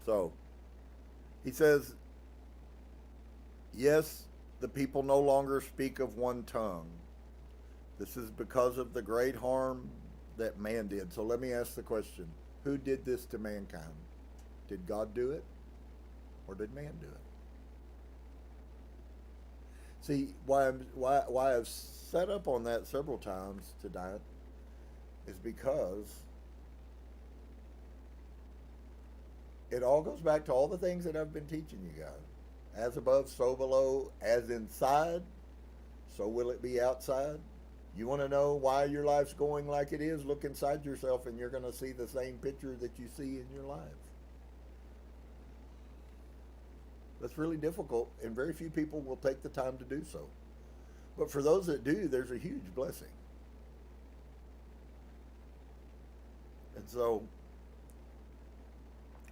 So, he says, yes, the people no longer speak of one tongue. This is because of the great harm that man did. So let me ask the question, who did this to mankind? Did God do it, or did man do it? See, why I've set up on that several times tonight is because it all goes back to all the things that I've been teaching you guys. As above, so below, as inside, so will it be outside. You want to know why your life's going like it is? Look inside yourself and you're going to see the same picture that you see in your life. That's really difficult, and very few people will take the time to do so. But for those that do, there's a huge blessing. And so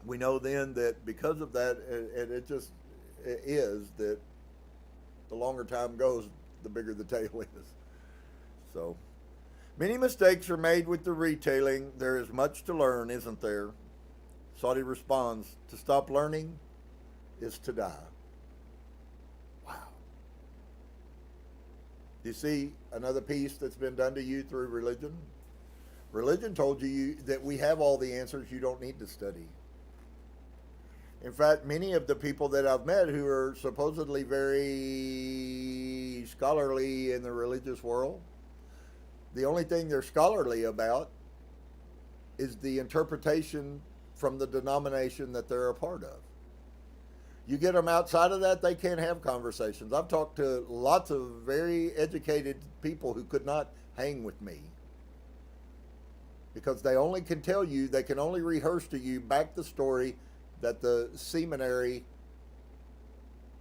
we know then that because of that, and it just is that the longer time goes, the bigger the tail is. So, many mistakes are made with the retailing. There is much to learn, isn't there? Saudi responds, to stop learning is to die. Wow. You see another piece that's been done to you through religion? Religion told you that we have all the answers, you don't need to study. In fact, many of the people that I've met who are supposedly very scholarly in the religious world, the only thing they're scholarly about is the interpretation from the denomination that they're a part of. You get them outside of that, they can't have conversations. I've talked to lots of very educated people who could not hang with me because they only can tell you, they can only rehearse to you back the story that the seminary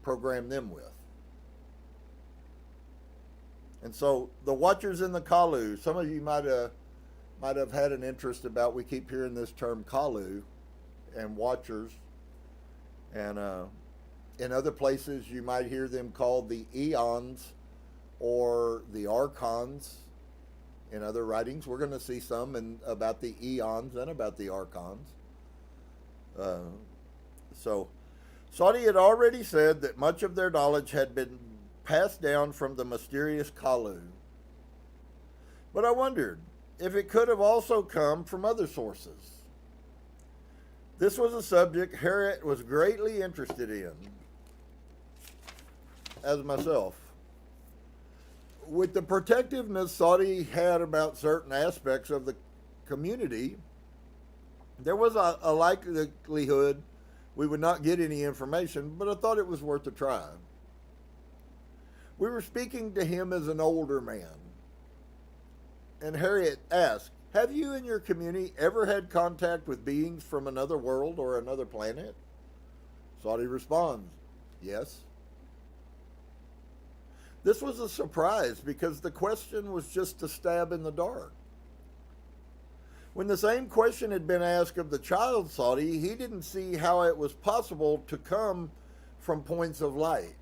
programmed them with. And so the watchers in the kalu, some of you might have had an interest about, we keep hearing this term kalu and watchers, and in other places you might hear them called the eons or the archons. In other writings we're going to see some about the eons and about the archons. So Saudi had already said that much of their knowledge had been passed down from the mysterious kalu. But I wondered if it could have also come from other sources. This was a subject Erich was greatly interested in, as myself. With the protectiveness Saudi had about certain aspects of the community, there was a likelihood we would not get any information, but I thought it was worth a try. We were speaking to him as an older man, and Erich asked, have you in your community ever had contact with beings from another world or another planet? Saudi responds, yes. This was a surprise because the question was just a stab in the dark. When the same question had been asked of the child Saudi, he didn't see how it was possible to come from points of light.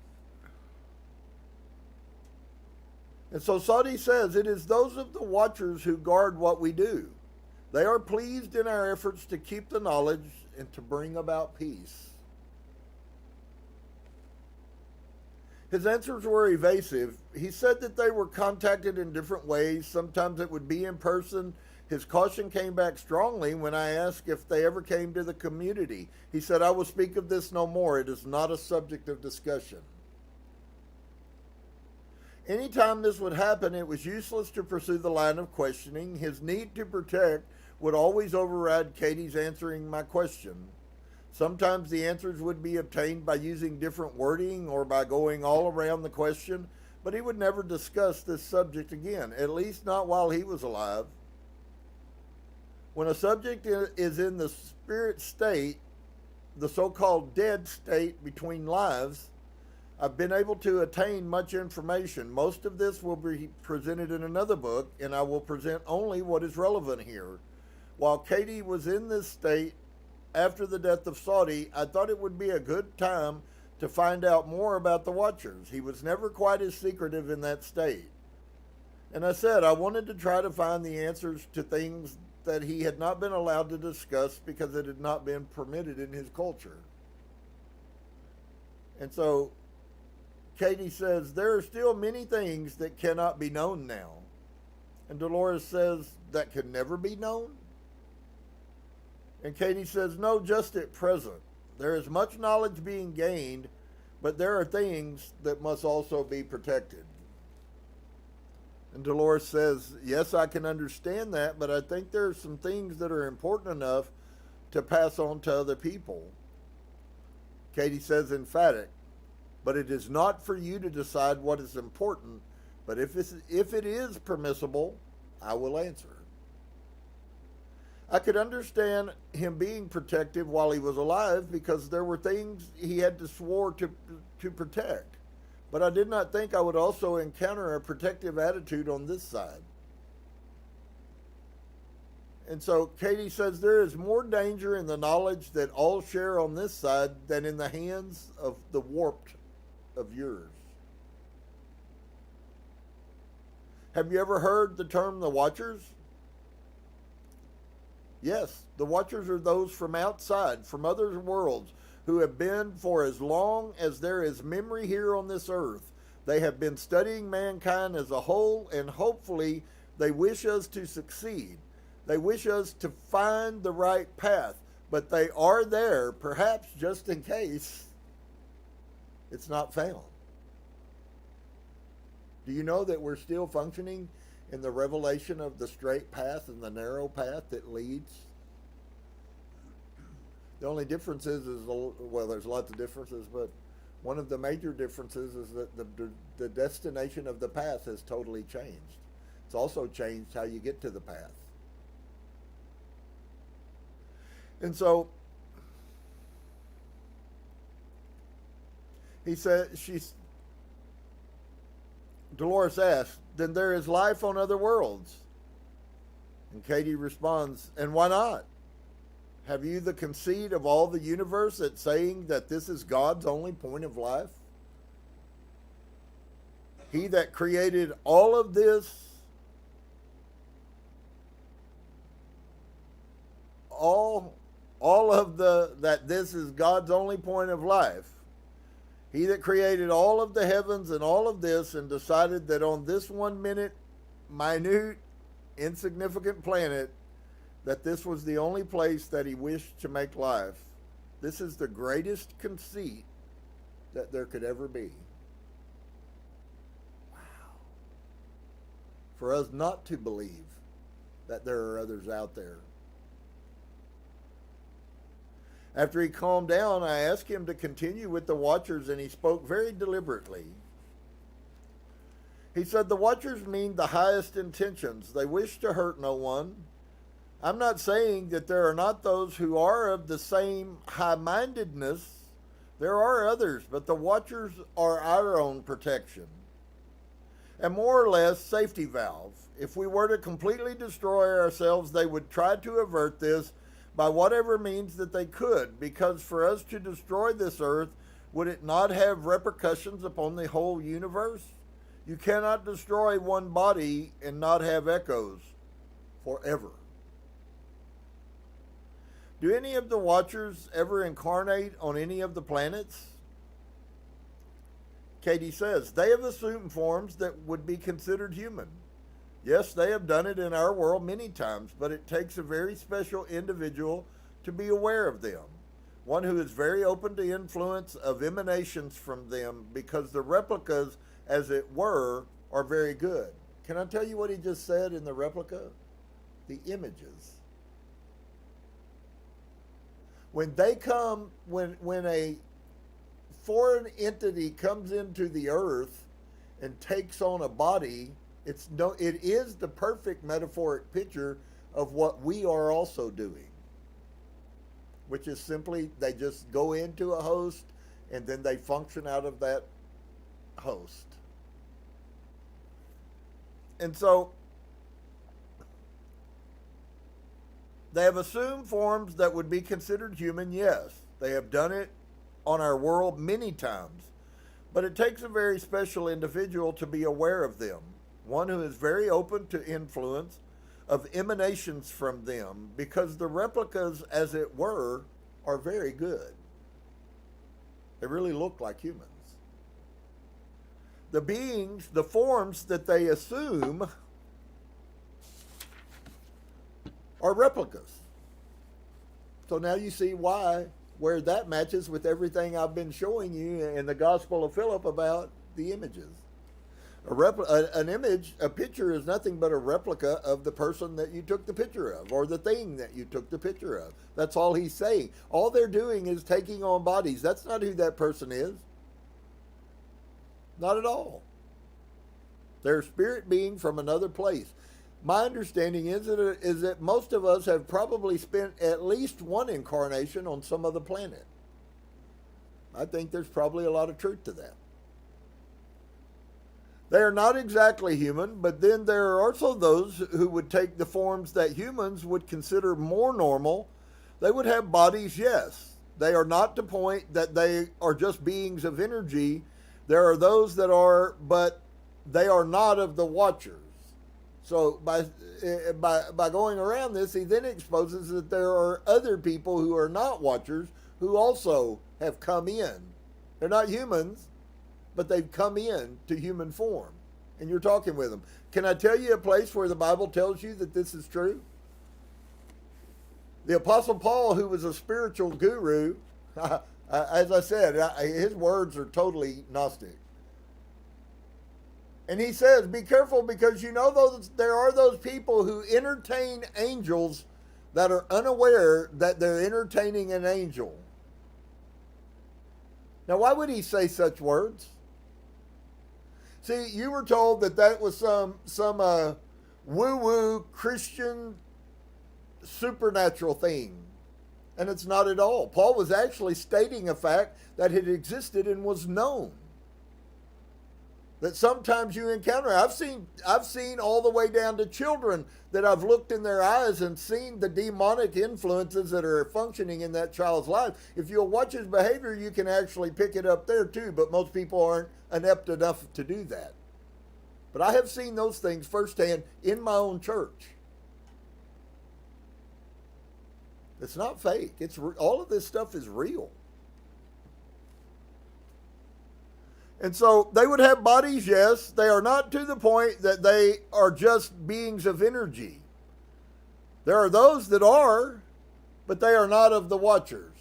And so Saudi says, it is those of the watchers who guard what we do. They are pleased in our efforts to keep the knowledge and to bring about peace. His answers were evasive. He said that they were contacted in different ways. Sometimes it would be in person. His caution came back strongly when I asked if they ever came to the community. He said, I will speak of this no more. It is not a subject of discussion. Anytime this would happen, it was useless to pursue the line of questioning. His need to protect would always override Katie's answering my question. Sometimes the answers would be obtained by using different wording or by going all around the question, but he would never discuss this subject again, at least not while he was alive. When a subject is in the spirit state, the so-called dead state between lives, I've been able to attain much information. Most of this will be presented in another book, and I will present only what is relevant here. While Katie was in this state after the death of Saudi, I thought it would be a good time to find out more about the Watchers. He was never quite as secretive in that state. And I said I wanted to try to find the answers to things that he had not been allowed to discuss because it had not been permitted in his culture. And so Katie says, there are still many things that cannot be known now. And Dolores says, that can never be known? And Katie says, no, just at present. There is much knowledge being gained, but there are things that must also be protected. And Dolores says, yes, I can understand that, but I think there are some things that are important enough to pass on to other people. Katie says, emphatic, but it is not for you to decide what is important, but if it is permissible, I will answer. I could understand him being protective while he was alive because there were things he had to swore to protect. But I did not think I would also encounter a protective attitude on this side. And so Katie says there is more danger in the knowledge that all share on this side than in the hands of the warped of yours. Have you ever heard the term the Watchers? Yes, the Watchers are those from outside, from other worlds, who have been for as long as there is memory here on this earth. They have been studying mankind as a whole, and hopefully they wish us to succeed. They wish us to find the right path, but they are there, perhaps just in case it's not found. Do you know that we're still functioning in the revelation of the straight path and the narrow path that leads? The only difference is well, there's lots of differences, but one of the major differences is that the destination of the path has totally changed. It's also changed how you get to the path. And so Dolores asked, then there is life on other worlds. And Katie responds, and why not? Have you the conceit of all the universe at saying that this is God's only point of life? He that created all of this, that this is God's only point of life. He that created all of the heavens and all of this and decided that on this 1 minute, minute, insignificant planet, that this was the only place that he wished to make life. This is the greatest conceit that there could ever be. Wow. For us not to believe that there are others out there. After he calmed down, I asked him to continue with the Watchers, and he spoke very deliberately. He said, the Watchers mean the highest intentions. They wish to hurt no one. I'm not saying that there are not those who are of the same high-mindedness. There are others, but the Watchers are our own protection. And more or less, safety valve. If we were to completely destroy ourselves, they would try to avert this by whatever means that they could, because for us to destroy this earth, would it not have repercussions upon the whole universe? You cannot destroy one body and not have echoes forever. Do any of the Watchers ever incarnate on any of the planets? Katie says, they have assumed forms that would be considered human. Yes, they have done it in our world many times, but it takes a very special individual to be aware of them. One who is very open to influence of emanations from them, because the replicas, as it were, are very good. Can I tell you what he just said in the replica? The images. When they come, when a foreign entity comes into the earth and takes on a body, it is the perfect metaphoric picture of what we are also doing, which is simply they just go into a host and then they function out of that host. And so they have assumed forms that would be considered human, yes. They have done it on our world many times, but it takes a very special individual to be aware of them. One who is very open to influence of emanations from them, because the replicas, as it were, are very good. They really look like humans. The beings, the forms that they assume are replicas. So now you see where that matches with everything I've been showing you in the Gospel of Philip about the images. An image, a picture is nothing but a replica of the person that you took the picture of, or the thing that you took the picture of. That's all he's saying. All they're doing is taking on bodies. That's not who that person is. Not at all. They're a spirit being from another place. My understanding is that most of us have probably spent at least one incarnation on some other planet. I think there's probably a lot of truth to that. They are not exactly human, but then there are also those who would take the forms that humans would consider more normal. They would have bodies, yes. They are not to point that they are just beings of energy. There are those that are, but they are not of the Watchers. So by going around this, he then exposes that there are other people who are not watchers who also have come in. They're not humans, but they've come in to human form. And you're talking with them. Can I tell you a place where the Bible tells you that this is true? The Apostle Paul, who was a spiritual guru, as I said, his words are totally Gnostic. And he says, be careful because you know there are those people who entertain angels that are unaware that they're entertaining an angel. Now, why would he say such words? See, you were told that was some woo-woo Christian supernatural thing. And it's not at all. Paul was actually stating a fact that had existed and was known. That sometimes you encounter. I've seen all the way down to children that I've looked in their eyes and seen the demonic influences that are functioning in that child's life. If you'll watch his behavior, you can actually pick it up there too, but most people aren't inept enough to do that. But I have seen those things firsthand in my own church. It's not fake. All of this stuff is real. And so they would have bodies, yes. They are not to the point that they are just beings of energy. There are those that are, but they are not of the watchers.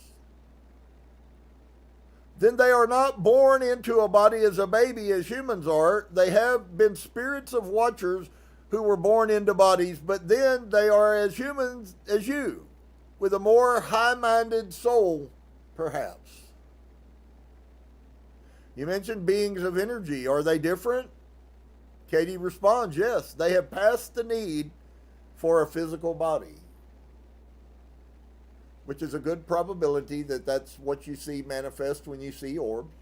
Then they are not born into a body as a baby as humans are. They have been spirits of watchers who were born into bodies, but then they are as humans as you, with a more high-minded soul, perhaps. You mentioned beings of energy. Are they different? Katie responds, yes. They have passed the need for a physical body, which is a good probability that that's what you see manifest when you see orbs.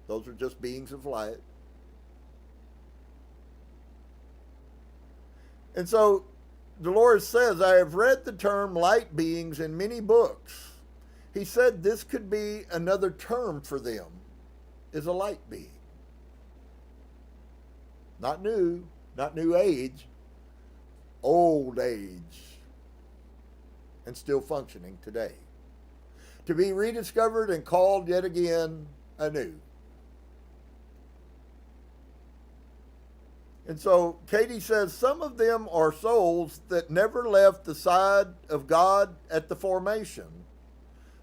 Those are just beings of light. And so Dolores says, I have read the term light beings in many books. He said this could be another term for them. Is a light being. Not new age, old age, and still functioning today. To be rediscovered and called yet again anew. And so Katie says some of them are souls that never left the side of God at the formation.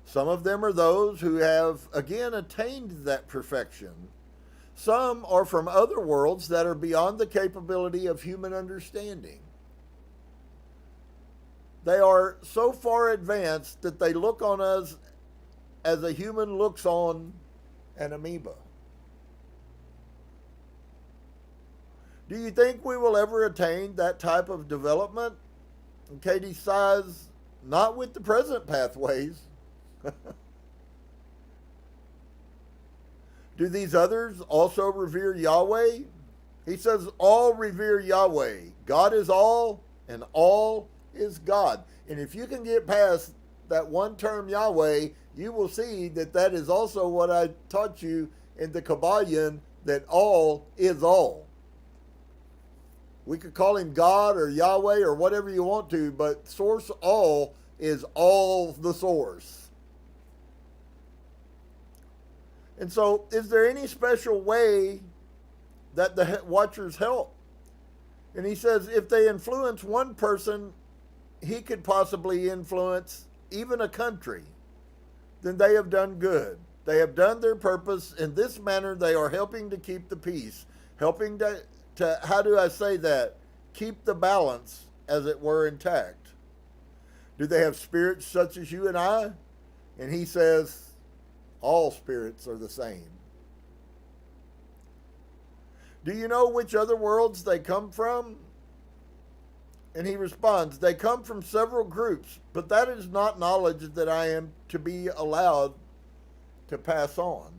Some of them are those who have, again, attained that perfection. Some are from other worlds that are beyond the capability of human understanding. They are so far advanced that they look on us as a human looks on an amoeba. Do you think we will ever attain that type of development? And Katie sighs, not with the present pathways. Do these others also revere Yahweh? He says all revere Yahweh. God is all and all is God. And if you can get past that one term Yahweh, you will see that that is also what I taught you in the Kabbalion, that all is all. We could call him God or Yahweh or whatever you want to, but source all is all the source. And so, is there any special way that the watchers help? And he says, if they influence one person, he could possibly influence even a country. Then they have done good. They have done their purpose. In this manner, they are helping to keep the peace. Helping to how do I say that? Keep the balance, as it were, intact. Do they have spirits such as you and I? And he says, all spirits are the same. Do you know which other worlds they come from? And he responds, they come from several groups, but that is not knowledge that I am to be allowed to pass on.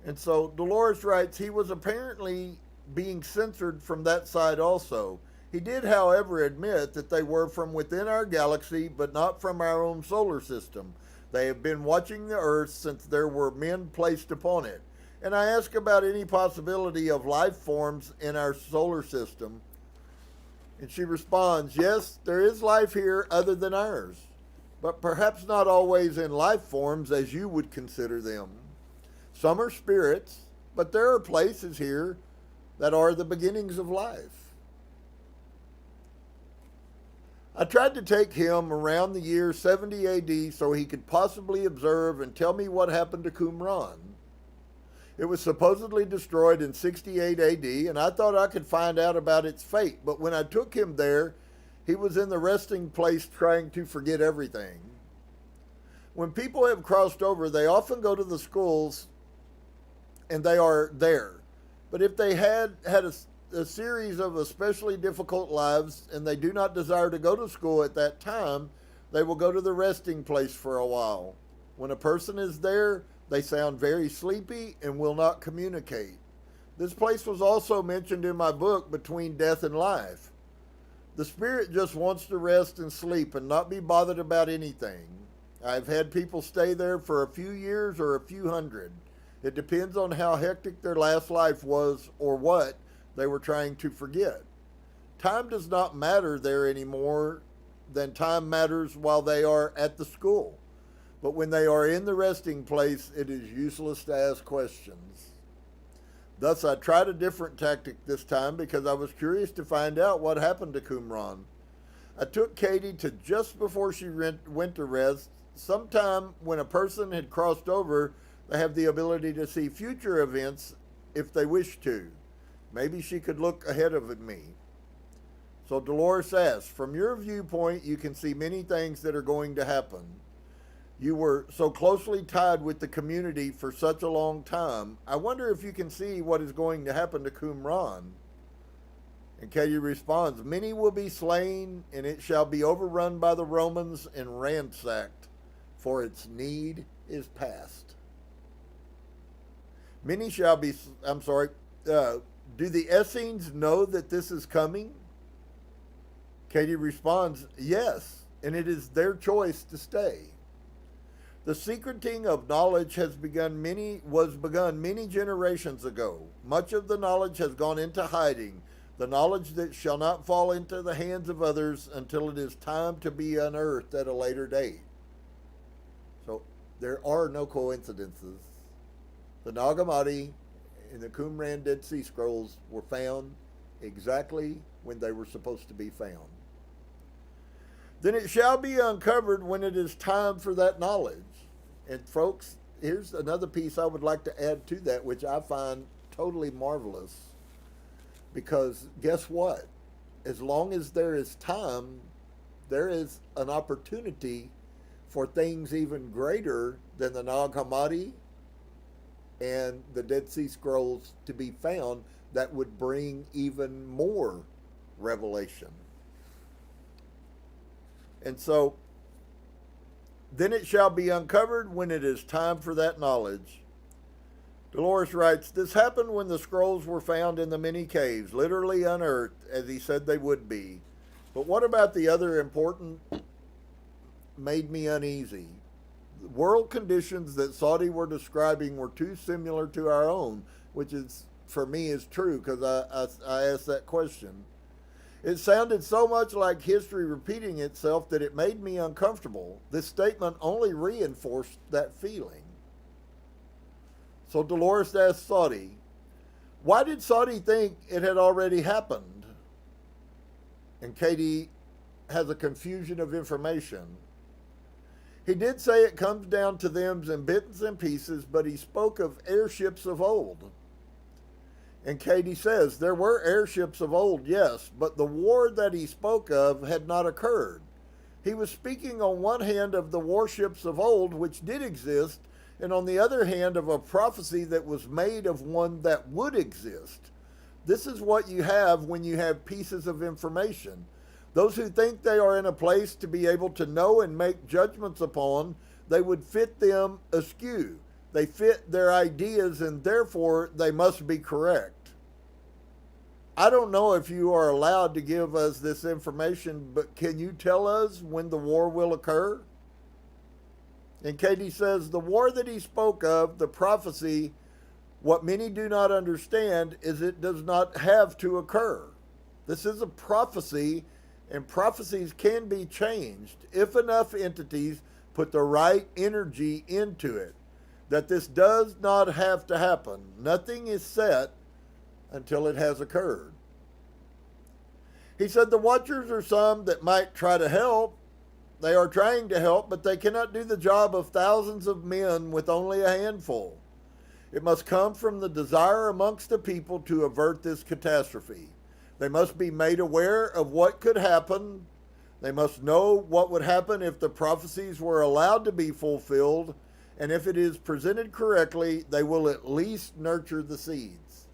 And so Dolores writes, he was apparently being censored from that side also. He did, however, admit that they were from within our galaxy, but not from our own solar system. They have been watching the earth since there were men placed upon it. And I ask about any possibility of life forms in our solar system. And she responds, yes, there is life here other than ours, but perhaps not always in life forms as you would consider them. Some are spirits, but there are places here that are the beginnings of life. I tried to take him around the year 70 AD so he could possibly observe and tell me what happened to Qumran. It was supposedly destroyed in 68 AD, and I thought I could find out about its fate. But when I took him there, he was in the resting place trying to forget everything. When people have crossed over, they often go to the schools and they are there. But if they had a series of especially difficult lives and they do not desire to go to school at that time, they will go to the resting place for a while. When a person is there, they sound very sleepy and will not communicate. This place was also mentioned in my book, Between Death and Life. The spirit just wants to rest and sleep and not be bothered about anything. I've had people stay there for a few years or a few hundred. It depends on how hectic their last life was or what they were trying to forget. Time does not matter there any more than time matters while they are at the school. But when they are in the resting place, it is useless to ask questions. Thus, I tried a different tactic this time because I was curious to find out what happened to Qumran. I took Katie to just before she went to rest. Sometime when a person had crossed over, they have the ability to see future events if they wish to. Maybe she could look ahead of me. So Dolores asked, from your viewpoint, you can see many things that are going to happen. You were so closely tied with the community for such a long time. I wonder if you can see what is going to happen to Qumran. And Katie responds, many will be slain, and it shall be overrun by the Romans and ransacked, for its need is past. Many shall be, do the Essenes know that this is coming? Katie responds, yes, and it is their choice to stay. The secreting of knowledge was begun many generations ago. Much of the knowledge has gone into hiding, the knowledge that shall not fall into the hands of others until it is time to be unearthed at a later date. So there are no coincidences. The Nag Hammadi and the Qumran Dead Sea Scrolls were found exactly when they were supposed to be found. Then it shall be uncovered when it is time for that knowledge. And folks, here's another piece I would like to add to that, which I find totally marvelous. Because guess what? As long as there is time, there is an opportunity for things even greater than the Nag Hammadi and the Dead Sea Scrolls to be found that would bring even more revelation. And so, then it shall be uncovered when it is time for that knowledge. Dolores writes, this happened when the scrolls were found in the many caves, literally unearthed, as he said they would be. But what about the other important made me uneasy? The world conditions that Saudi were describing were too similar to our own, which is, for me, is true, because I asked that question. It sounded so much like history repeating itself that it made me uncomfortable. This statement only reinforced that feeling. So Dolores asked Saudi, why did Saudi think it had already happened? And Katie has a confusion of information. He did say it comes down to them in bits and pieces, but he spoke of airships of old. And Katie says, there were airships of old, yes, but the war that he spoke of had not occurred. He was speaking on one hand of the warships of old, which did exist, and on the other hand of a prophecy that was made of one that would exist. This is what you have when you have pieces of information. Those who think they are in a place to be able to know and make judgments upon, they would fit them askew. They fit their ideas, and therefore they must be correct. I don't know if you are allowed to give us this information, but can you tell us when the war will occur? And Katie says, the war that he spoke of, the prophecy, What many do not understand is it does not have to occur. This is a prophecy, and prophecies can be changed if enough entities put the right energy into it. That this does not have to happen. Nothing is set until it has occurred. He said the watchers are some that might try to help. They are trying to help, but they cannot do the job of thousands of men with only a handful. It must come from the desire amongst the people to avert this catastrophe. They must be made aware of what could happen. They must know what would happen if the prophecies were allowed to be fulfilled, and if it is presented correctly, they will at least nurture the seeds.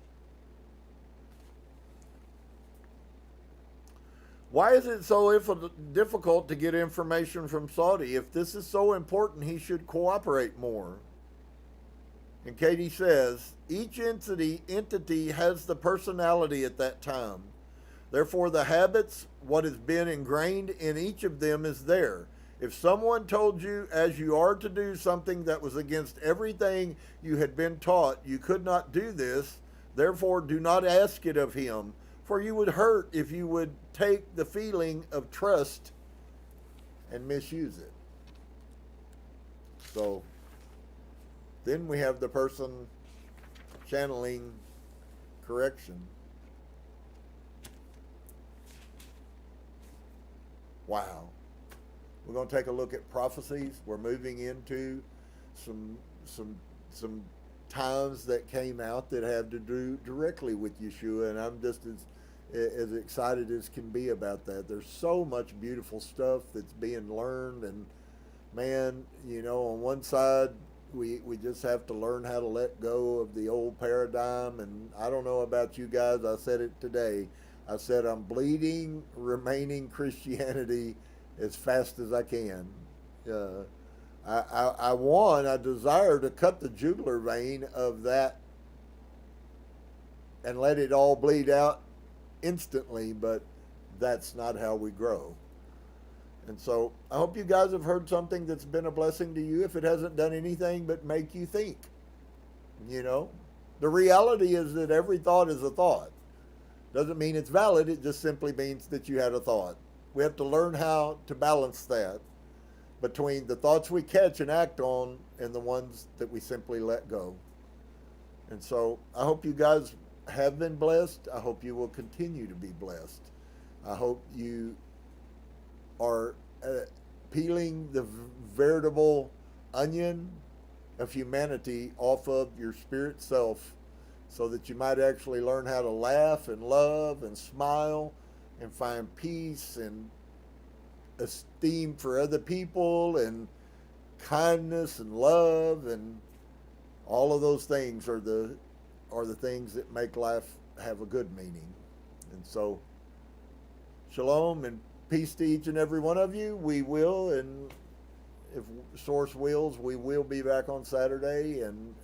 Why is it so difficult to get information from Saudi? If this is so important, he should cooperate more. And Katie says, each entity has the personality at that time. Therefore, the habits, what has been ingrained in each of them is there. If someone told you as you are to do something that was against everything you had been taught, you could not do this, therefore do not ask it of him, for you would hurt if you would take the feeling of trust and misuse it. So, then we have the person channeling correction. Wow. We're going to take a look at prophecies. We're moving into some times that came out that have to do directly with Yeshua, and I'm just as excited as can be about that. There's so much beautiful stuff that's being learned, and man, you know, on one side, we just have to learn how to let go of the old paradigm. And I don't know about you guys, I said it today. I said I'm bleeding remaining Christianity as fast as I can. I desire to cut the jugular vein of that and let it all bleed out instantly, but that's not how we grow. And so I hope you guys have heard something that's been a blessing to you, if it hasn't done anything but make you think. You know, the reality is that every thought is a thought. Doesn't mean it's valid, it just simply means that you had a thought. We have to learn how to balance that between the thoughts we catch and act on and the ones that we simply let go. And so I hope you guys have been blessed. I hope you will continue to be blessed. I hope you are peeling the veritable onion of humanity off of your spirit self, so that you might actually learn how to laugh and love and smile and find peace and esteem for other people and kindness and love, and all of those things are the things that make life have a good meaning. And so, shalom and peace to each and every one of you. We will, and if Source wills, we will be back on Saturday, and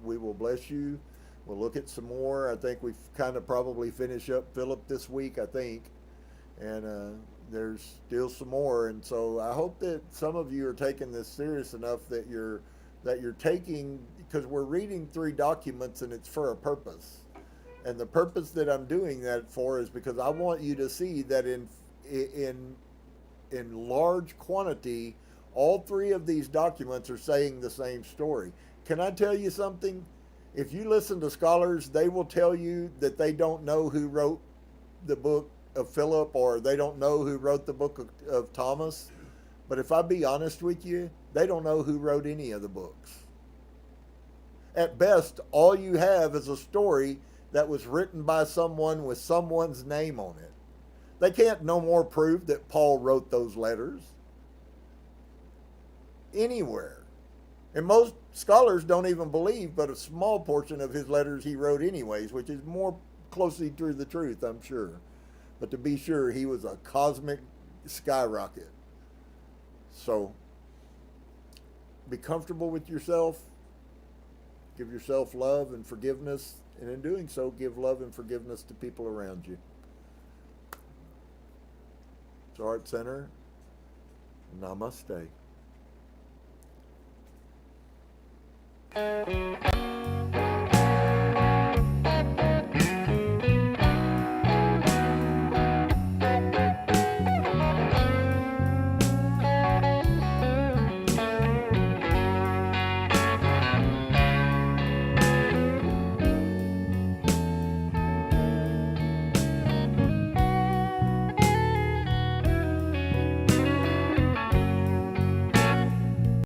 we will bless you. We'll look at some more. I think we've kind of probably finished up Philip this week, I think. And there's still some more. And so I hope that some of you are taking this serious enough that you're taking, because we're reading 3 documents and it's for a purpose. And the purpose that I'm doing that for is because I want you to see that in large quantity, all 3 of these documents are saying the same story. Can I tell you something? If you listen to scholars, they will tell you that they don't know who wrote the book of Philip, or they don't know who wrote the book of Thomas. But if I be honest with you, they don't know who wrote any of the books. At best, all you have is a story that was written by someone with someone's name on it. They can't no more prove that Paul wrote those letters anywhere. And most scholars don't even believe but a small portion of his letters he wrote anyways, which is more closely to the truth, I'm sure. But to be sure, he was a cosmic skyrocket. So, be comfortable with yourself. Give yourself love and forgiveness. And in doing so, give love and forgiveness to people around you. It's Art Center. Namaste.